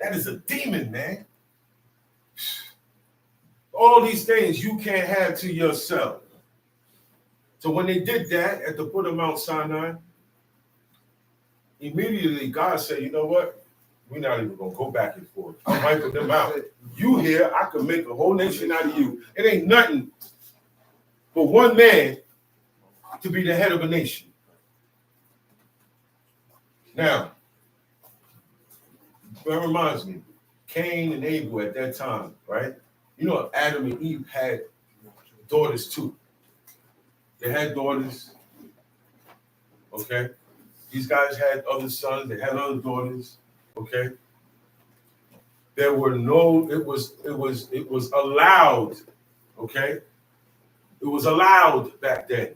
B: That is a demon, man. All these things you can't have to yourself. So when they did that at the foot of Mount Sinai, immediately God said, you know what? We're not even going to go back and forth. I'm wiping them out. You here, I can make a whole nation out of you. It ain't nothing for one man to be the head of a nation. Now, that reminds me, Cain and Abel at that time, right? You know, Adam and Eve had daughters too. They had daughters, okay? These guys had other sons, they had other daughters, okay? There were no, it was allowed, okay? It was allowed back then.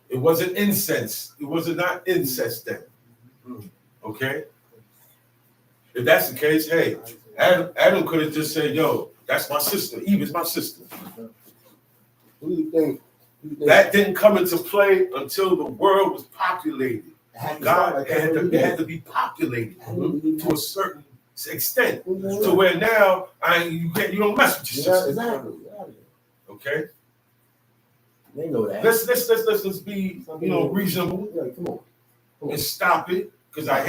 B: It wasn't incest. It was not incest then, okay? If that's the case, hey, Adam could have just said, yo, that's my sister. Eve is my sister.
C: What do you think?
B: That didn't come into play until the world was populated. God had to be populated to a certain extent, to where now you don't mess with your sister.
C: Exactly.
B: Okay.
D: They know that.
B: Let's be reasonable.
C: Yeah, come on.
B: And stop it. Because I'm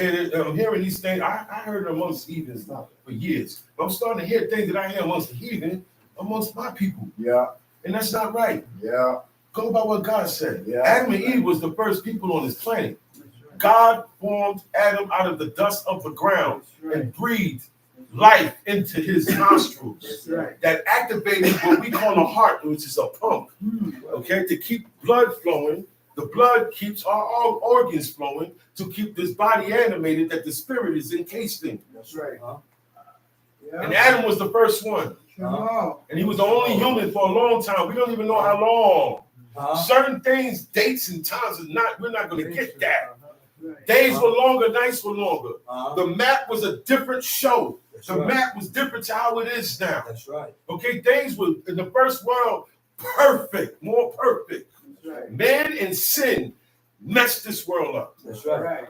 B: hearing these things. I heard amongst heathens for years. But I'm starting to hear things that I hear amongst the heathen, amongst my people.
C: Yeah.
B: And that's not right.
C: Yeah.
B: Go by what God said.
C: Yeah.
B: Adam and Eve was the first people on this planet. God formed Adam out of the dust of the ground and breathed life into his nostrils. That activated what we call a heart, which is a pump. Okay, to keep blood flowing. The blood keeps our organs flowing to keep this body animated that the spirit is encased in.
C: That's right.
B: And Adam was the first one. And he was the only human for a long time. We don't even know how long. Certain things, dates and times we're not going to get that. Days were longer, nights were longer. The map was a different show. Map was different to how it is now.
E: That's right.
B: Okay, things were in the first world perfect, more perfect. Man and sin messed this world up.
E: That's right.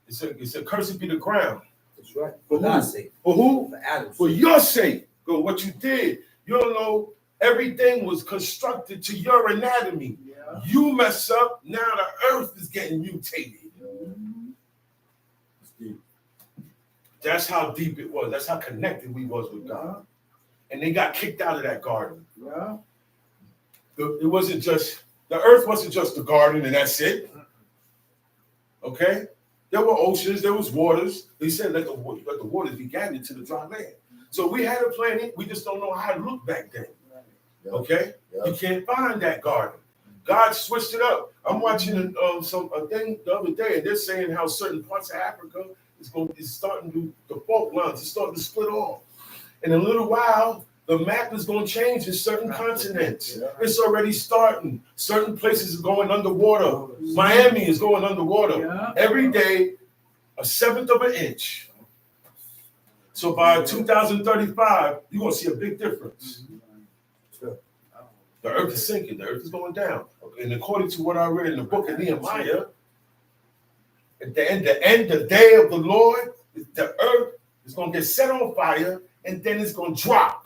B: It's a cursed be the ground.
E: That's right. For God's sake.
B: For who?
E: For Adam's
B: For
E: sake.
B: your sake. For what you did. You don't know, everything was constructed to your anatomy. Yeah. You mess up, now the earth is getting mutated. That's how deep it was. That's how connected we was with God. And they got kicked out of that garden. Yeah. It wasn't just, the earth wasn't just the garden and that's it. Okay? There were oceans, there was waters. He said, let the waters be gathered to the dry land. So we had a planet, we just don't know how it looked back then. Okay? You can't find that garden. God switched it up. I'm watching a thing the other day, and they're saying how certain parts of Africa is starting to, the fault lines is starting to split off. In a little while, the map is going to change in certain continents. It's already starting. Certain places are going underwater. Miami is going underwater. Every day, 1/7 of an inch. So by 2035, you're going to see a big difference. The earth is sinking. The earth is going down. And according to what I read in the book of Nehemiah, at the end, the day of the Lord, the earth is going to get set on fire, and then it's going to drop.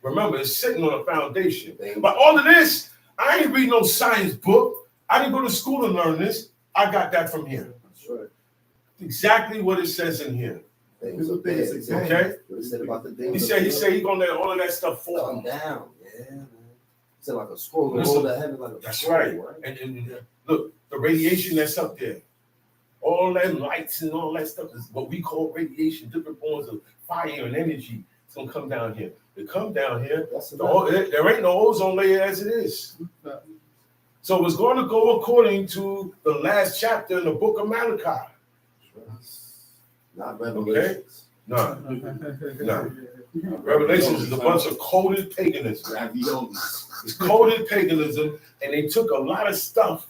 B: Remember, it's sitting on a foundation. But all of this, I ain't read no science book. I didn't go to school to learn this. I got that from here. That's right. Exactly what it says in here. Okay? He said he's going to let all of that stuff fall
C: down. Yeah. It's like a scroll.
B: That's right. And look, the radiation that's up there, all that lights and all that stuff is what we call radiation, different forms of fire and energy. It's going to come down here. They come down here. There ain't no ozone layer as it is. So it's going to go according to the last chapter in the book of Malachi.
C: Not Revelations.
B: Okay? No. Revelations is a bunch of coded paganism. It's coded paganism, and they took a lot of stuff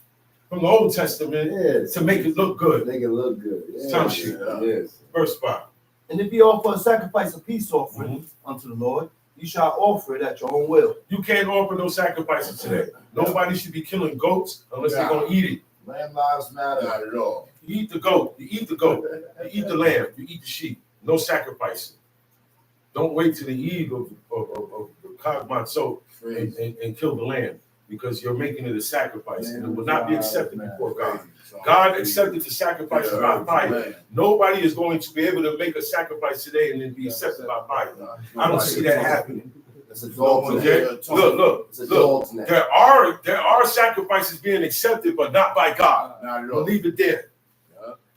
B: from the Old Testament to make it look good.
C: Make it look good.
B: Yes. Verse 5.
E: And if you offer a sacrifice of peace offering unto the Lord, you shall offer it at your own will.
B: You can't offer no sacrifices today. Nobody should be killing goats unless they're going to eat it.
C: Lamb lives matter. Not at all.
B: You eat the goat. You eat the goat. You eat the lamb. You eat the sheep. No sacrificing. Don't wait till the eve of the KHAG and kill the lamb, because you're making it a sacrifice, and it will not be accepted before God. God accepted the sacrifice by fire. Nobody is going to be able to make a sacrifice today and then be accepted by fire. I don't see that happening. Okay? Look. There are sacrifices being accepted, but not by God. Leave it there.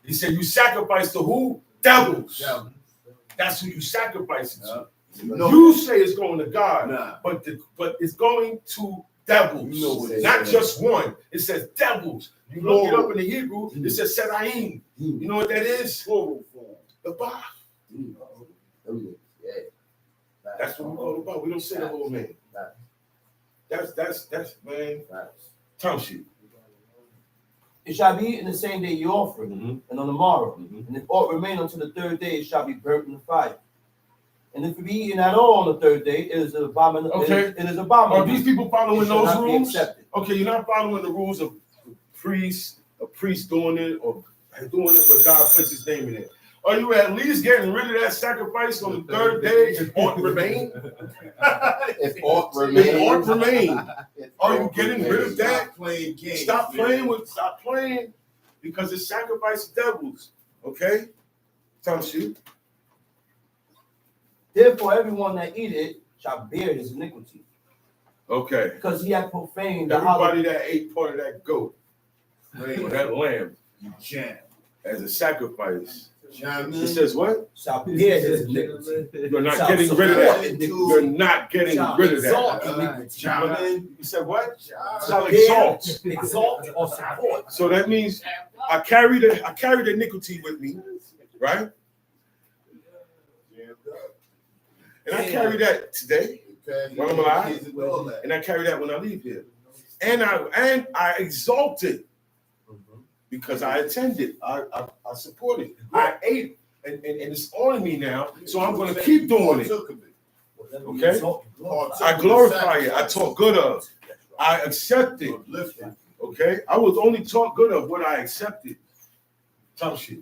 B: He said, you sacrifice to who? Devils. That's who you sacrifice it to. You say it's going to God, but it's going to devils. Not just one. It says devils. You look it up in the Hebrew, it says Seraim. You know what that is? The Bah. That's what we're all about. We don't say the whole name. That's man. Tongue sheet.
E: It shall be eaten the same day you offer it, and on the morrow. And if aught remain until the third day, it shall be burnt in the fire. And if it be eaten at all on the third day, it is an abomination.
B: Okay.
E: It is abominable.
B: Are these people following those rules?
E: Okay,
B: you're not following the rules of a priest doing it, or doing it where God puts his name in it. Are you at least getting rid of that sacrifice on the third day if aught remain?
C: If aught remain.
B: Are you getting rid of that? Stop playing, because it's sacrifice of devils. Okay? Tongue shoot.
E: Therefore, everyone that eat it shall bear his iniquity.
B: Okay.
E: Because he hath profaned
B: everybody that ate part of that goat or that lamb as a sacrifice. It says what?
E: Shall bear his iniquity.
B: You're not getting rid of that. You're not getting rid of that. You said what? Shall exalt.
E: Exalt or support.
B: So that means I carry the iniquity with me, right? And I carry that today when I'm alive, and I carry that when I leave here. And I exalted because I attended. I supported. I ate. And it's on me now. So I'm going to keep doing it. Okay? I glorify it. I talk good of. I accept it. Okay? I was only taught good of what I accepted. Tough shit.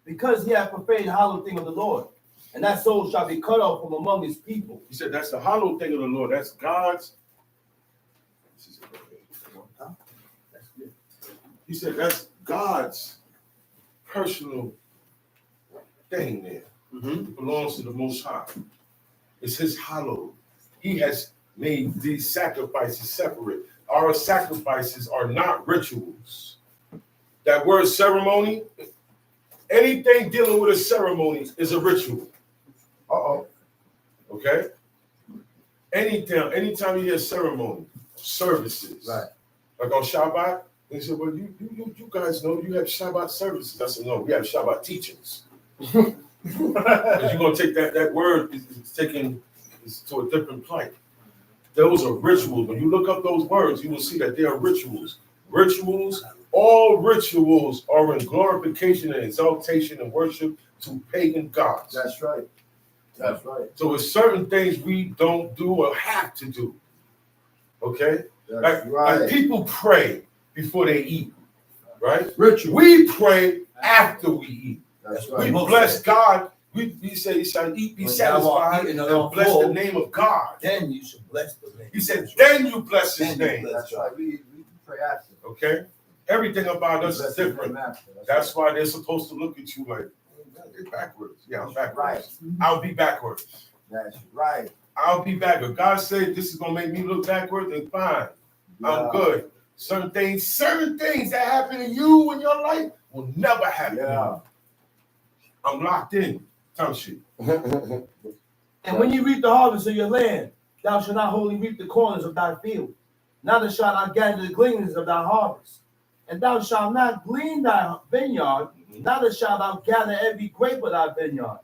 E: Because he hath profaned the hallowed thing of the Lord, and that soul shall be cut off from among his people.
B: He said that's the hallowed thing of the Lord. That's God's. He said that's God's personal thing there. It belongs to the Most High. It's his hallowed. He has made these sacrifices separate. Our sacrifices are not rituals. That word ceremony, anything dealing with a ceremony is a ritual. Okay? Anytime you hear ceremony, services, right? Like on Shabbat, they said, well, you guys know you have Shabbat services. I said, no, we have Shabbat teachings. Because you're going to take that word is taken to a different plight. Those are rituals. When you look up those words, you will see that they are rituals. Rituals, all rituals are in glorification and exaltation and worship to pagan gods.
C: That's right. That's right.
B: So there's certain things we don't do or have to do. Okay? Like people pray before they eat. Right?
C: Ritual.
B: We pray after we eat.
C: That's right.
B: We bless God. We say you shall eat, be satisfied, and bless the name of God.
E: Then you should bless the name.
B: He said, then you bless his name.
C: That's right. We pray after.
B: Okay? Everything about us is different. That's why they're supposed to look at you like, they're backwards. Yeah, I'm backwards. Right. I'll be backwards.
C: That's right.
B: I'll be backwards. God said this is going to make me look backwards, then fine. I'm good. Certain things that happen to you in your life will never happen to you. I'm locked in. Time shit.
E: And when you reap the harvest of your land, thou shalt not wholly reap the corners of thy field. Neither shalt thou gather the gleanings of thy harvest. And thou shalt not glean thy vineyard, neither shalt thou gather every grape of thy vineyard.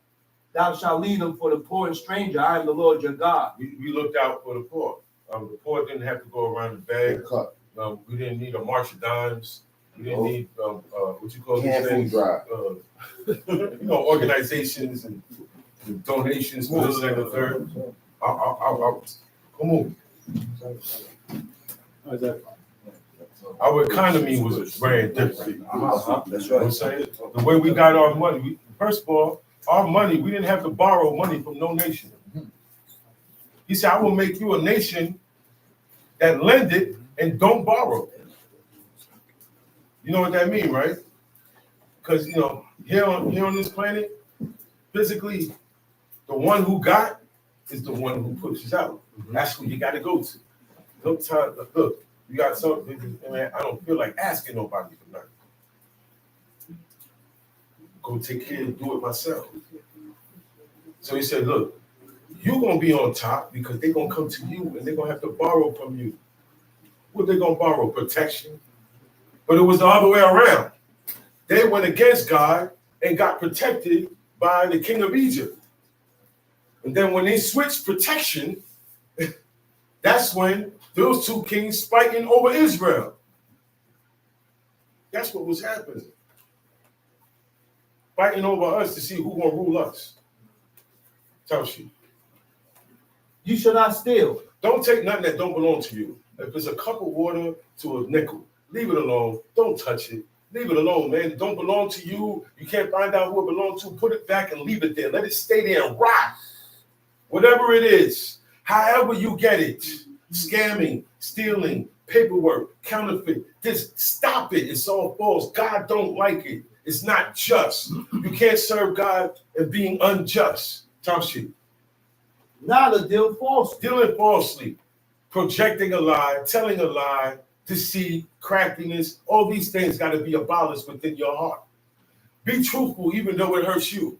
E: Thou shalt lead them for the poor and stranger. I am the Lord your God.
B: We looked out for the poor. The poor didn't have to go around the bag. We didn't need a march of dimes. We didn't need what you call these things, organizations and donations for this and the third. Come on. Our economy was very different. That's right. I'm saying the way we got our money. First of all, our money, we didn't have to borrow money from no nation. He said, I will make you a nation that lend it and don't borrow. You know what that means, right? Because, here on this planet, physically, the one who got is the one who pushes out. That's who you got to go to. Look, you got something, man, I don't feel like asking nobody for nothing. Go take care and do it myself. So he said, look, you're going to be on top because they're going to come to you and they're going to have to borrow from you. What they going to borrow? Protection. But it was the other way around. They went against God and got protected by the king of Egypt. And then when they switched protection, that's when those two kings fighting over Israel. That's what was happening. Fighting over us to see who gonna rule us. Tell you.
E: You shall not steal.
B: Don't take nothing that don't belong to you. If it's a cup of water to a nickel, leave it alone. Don't touch it. Leave it alone, man. It don't belong to you. You can't find out who it belongs to. Put it back and leave it there. Let it stay there and rot. Whatever it is, however you get it, scamming, stealing, paperwork, counterfeit, just stop it. It's all false. God don't like it. It's not just. You can't serve God and being unjust. Talk shit.
E: Neither deal falsely.
B: Dealing falsely, projecting a lie, telling a lie, deceit, craftiness, all these things got to be abolished within your heart. Be truthful even though it hurts you.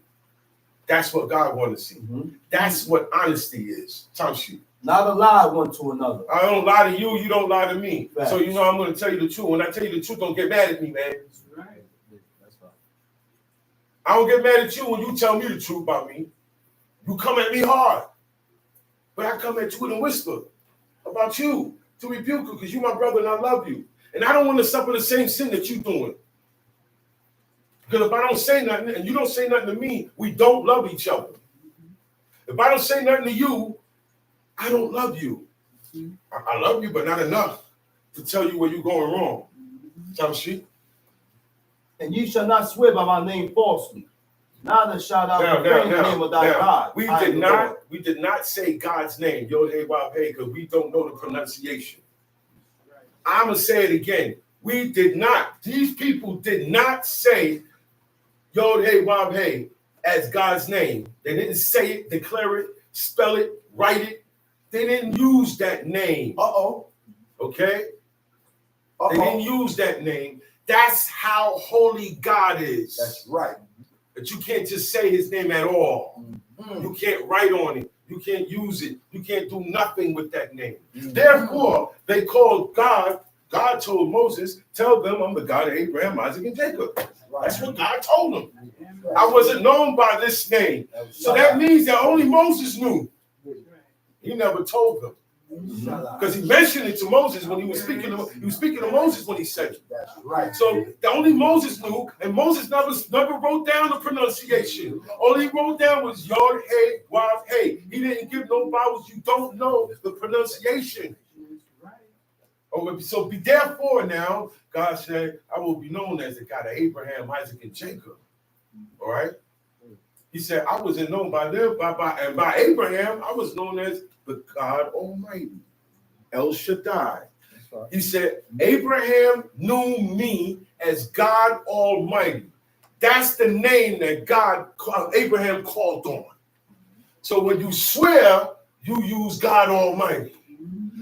B: That's what God wants to see. That's what honesty is. Talk shit.
E: Not a lie one to another.
B: I don't lie to you, you don't lie to me. Right. So I'm going to tell you the truth. When I tell you the truth, don't get mad at me, man.
E: That's right. That's fine.
B: I don't get mad at you when you tell me the truth about me. You come at me hard. But I come at you in a whisper about you. to rebuke you because you're my brother and I love you. And I don't want to suffer the same sin that you're doing. Because if I don't say nothing and you don't say nothing to me, we don't love each other. If I don't say nothing to you, I don't love you. I love you, but not enough to tell you where you're going wrong. Tamshi.
E: And you shall not swear by my name falsely. Neither shalt thou profane the name of thy God.
B: We did not say God's name, Yod Hey Vav Hey, because we don't know the pronunciation. I'm gonna say it again. We did not. These people did not say Yod Hey Vav Hey as God's name. They didn't say it, declare it, spell it, write it. They didn't use that name. Okay? They didn't use that name. That's how holy God is.
A: That's right.
B: But you can't just say his name at all. You can't write on it. You can't use it. You can't do nothing with that name. Therefore, they called God. God told Moses, tell them I'm the God of Abraham, Isaac, and Jacob. That's what God told them. I wasn't known by this name. So that means that only Moses knew. He never told them. Because he mentioned it to Moses when he was speaking to Moses when he said it.
A: That's right.
B: So the only Moses knew, and Moses never wrote down the pronunciation. All he wrote down was Yod Hey Vav Hey. He didn't give no vowels. You don't know the pronunciation. Oh, so therefore now, God said, I will be known as the God of Abraham, Isaac, and Jacob. All right? He said, I wasn't known by them, by Abraham, I was known as the God Almighty, El Shaddai. Right. He said, Abraham knew me as God Almighty. That's the name that Abraham called on. So when you swear, you use God Almighty.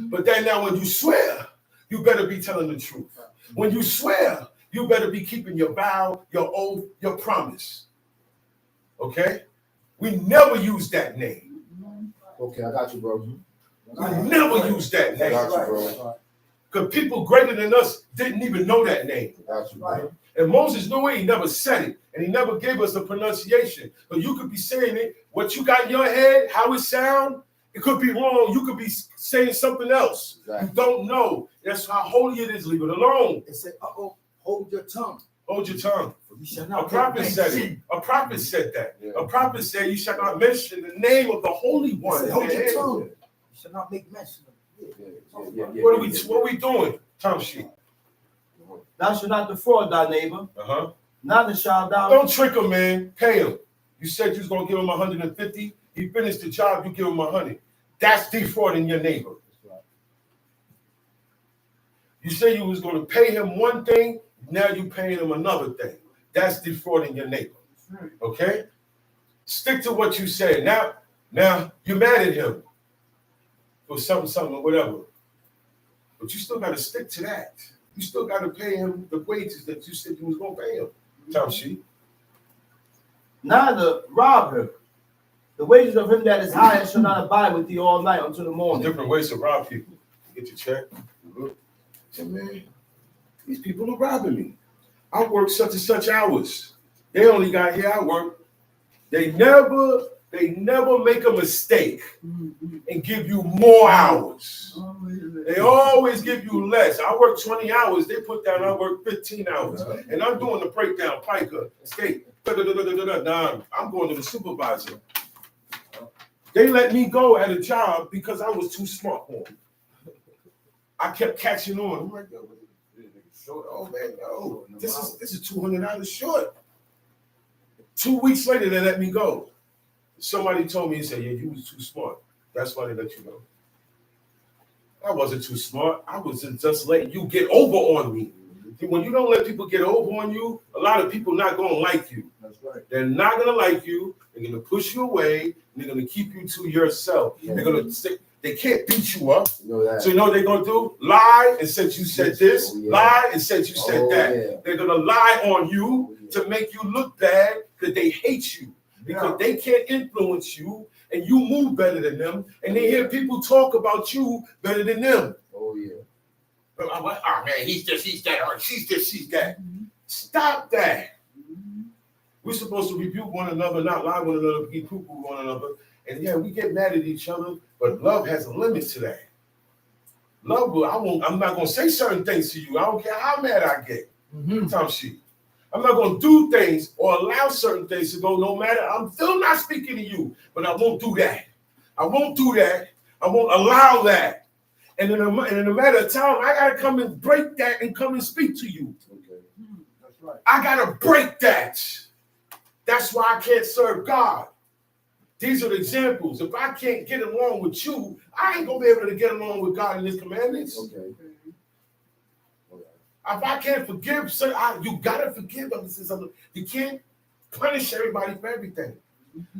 B: But then now when you swear, you better be telling the truth. When you swear, you better be keeping your vow, your oath, your promise. Okay? We never use that name.
C: Okay, I got you, bro.
B: We never use that name.
C: I got you, bro.
B: Because people greater than us didn't even know that name.
C: I got you, bro.
B: And Moses knew it, he never said it. And he never gave us the pronunciation. But you could be saying it, what you got in your head, how it sounds, it could be wrong. You could be saying something else. Exactly. You don't know. That's how holy it is. Leave it alone.
A: It said, hold your tongue.
B: Hold your tongue. A prophet said it. A prophet said that. Yeah. A prophet said, you shall not mention the name of the Holy One.
A: Said, hold your tongue. You shall not make mention of it.
B: What are we doing? Tom sheet.
E: Thou shalt not defraud thy neighbor. Neither shalt thou.
B: Don't trick him, man. Pay him. You said you was going to give him 150. He finished the job. You give him 100. That's defrauding your neighbor. You say you was going to pay him one thing. Now you paying him another thing. That's defrauding your neighbor. Okay? Stick to what you said. Now you're mad at him for something or whatever. But you still got to stick to that. You still got to pay him the wages that you said you was going to pay him. Tom sheet.
E: Neither rob him. The wages of him that is hired shall not abide with thee all night until the morning.
B: There's different ways to rob people. Get your check. Say, man, these people are robbing me. I work such and such hours. They only got here I work. They never make a mistake and give you more hours. They always give you less. I work 20 hours. They put down I work 15 hours. And I'm doing the breakdown, piker, skate. Nah, I'm going to the supervisor. They let me go at a job because I was too smart for them. I kept catching on. I'm like, yo, short. Oh man, no. This is $200 short. 2 weeks later, they let me go. Somebody told me, he said, yeah, you was too smart. That's why they let you go. I wasn't too smart. I was just letting you get over on me. When you don't let people get over on you, a lot of people not going to like you.
A: That's right.
B: They're not going to like you. They're going to push you away. And they're going to keep you to yourself. Yeah. They're going to say, they can't beat you up. You know that. So you know what they're going to do? Lie and said you said this. Oh, yeah. Lie and said you said that. Yeah. They're going to lie on you to make you look bad because they hate you. Because they can't influence you and you move better than them. And they hear people talk about you better than them.
C: Oh, yeah.
B: Oh, man, he's this, he's that, or she's this, she's that. Stop that. We're supposed to rebuke one another, not lie one another, be poo-poo one another. And yeah, we get mad at each other, but love has a limit to that. love will. I'm not gonna say certain things to you. I don't care how mad I get. Time sheet. I'm not gonna do things or allow certain things to go. No matter. I'm still not speaking to you, but I won't do that. I won't do that. I won't allow that. And in a matter of time, I gotta come and break that and come and speak to you.
C: Okay. That's right.
B: I gotta break that. That's why I can't serve God. These are the examples. If I can't get along with you, I ain't gonna be able to get along with God and His commandments.
C: Okay.
B: If I can't forgive, you gotta forgive them. You can't punish everybody for everything.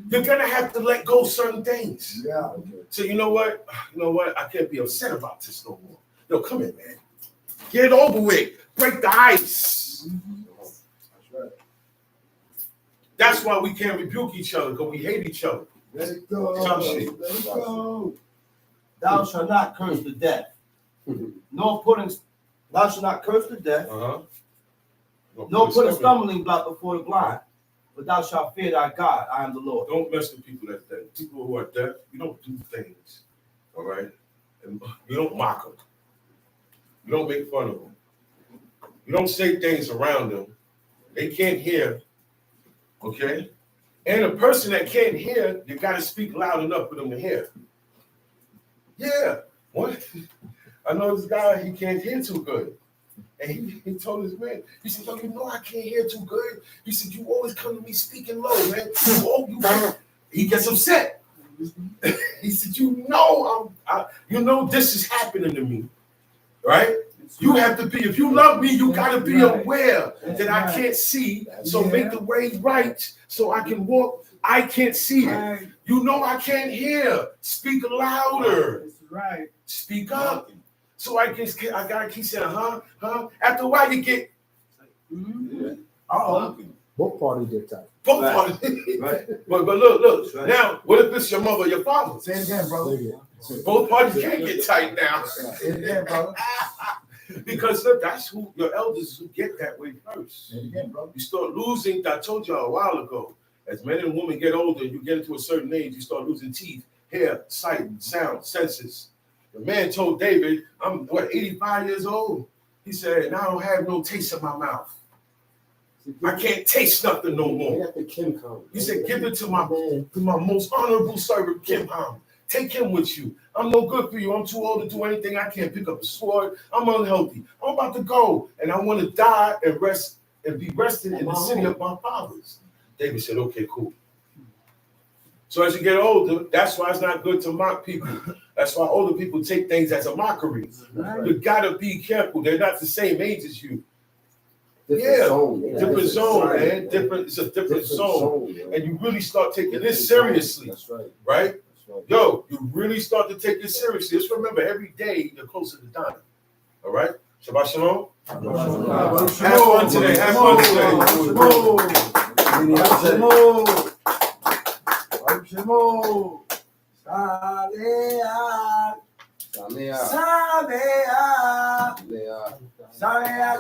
B: You're gonna have to let go certain things.
C: Yeah. Okay.
B: So you know what? I can't be upset about this no more. Yo, come in, man. Get it over with. Break the ice.
C: That's right.
B: That's why we can't rebuke each other, because we hate each other.
C: Let it go.
B: Some shit.
C: Let it go.
E: Thou shalt not curse to death. Thou shalt not curse to death, nor put a stumbling block before the blind, but thou shalt fear thy God. I am the Lord.
B: Don't mess with people that's deaf. People who are deaf, you don't do things, all right? And you don't mock them. You don't make fun of them. You don't say things around them. They can't hear, okay? And a person that can't hear, you got to speak loud enough for them to hear. Yeah, what? I know this guy, he can't hear too good. And he told his man, he said, yo, you know I can't hear too good. He said, you always come to me speaking low, man. He gets upset. He said, you know this is happening to me, right? You have to be, if you love me, you got to be aware that I can't see. So make the way right so I can walk. I can't see it. You know I can't hear. Speak louder.
E: Right.
B: Speak up. So I gotta keep saying, huh? After a while you get
C: Both parties get tight.
B: both parties. Right. But look. Right. Now, what if it's your mother or your father?
C: Say it again, brother.
B: Both parties can't get tight now.
C: Say it again, brother.
B: Because look, that's who your elders who get that way first.
C: Say it again, brother.
B: You start losing, I told y'all a while ago, as men and women get older, you get into a certain age, you start losing teeth, hair, sight, sound, senses. The man told David, I'm 85 years old. He said, and I don't have no taste in my mouth. I can't taste nothing no more. He said, give it to my most honorable servant, Kim Ham. Take him with you. I'm no good for you. I'm too old to do anything. I can't pick up a sword. I'm unhealthy. I'm about to go. And I want to die and rest and be rested in the city of my fathers. David said, okay, cool. So as you get older, that's why it's not good to mock people. That's why older people take things as a mockery. Right. You gotta be careful. They're not the same age as you. Different zone,
C: right.
B: Man. It's a different zone. And you really start taking this
C: zone.
B: seriously.
C: That's right.
B: Right?
C: That's right.
B: Yo, you really start to take this seriously. Just remember, every day you're closer to dying. All right? Shabbat shalom. Have fun today. Have fun today.
C: Shemini. Salea.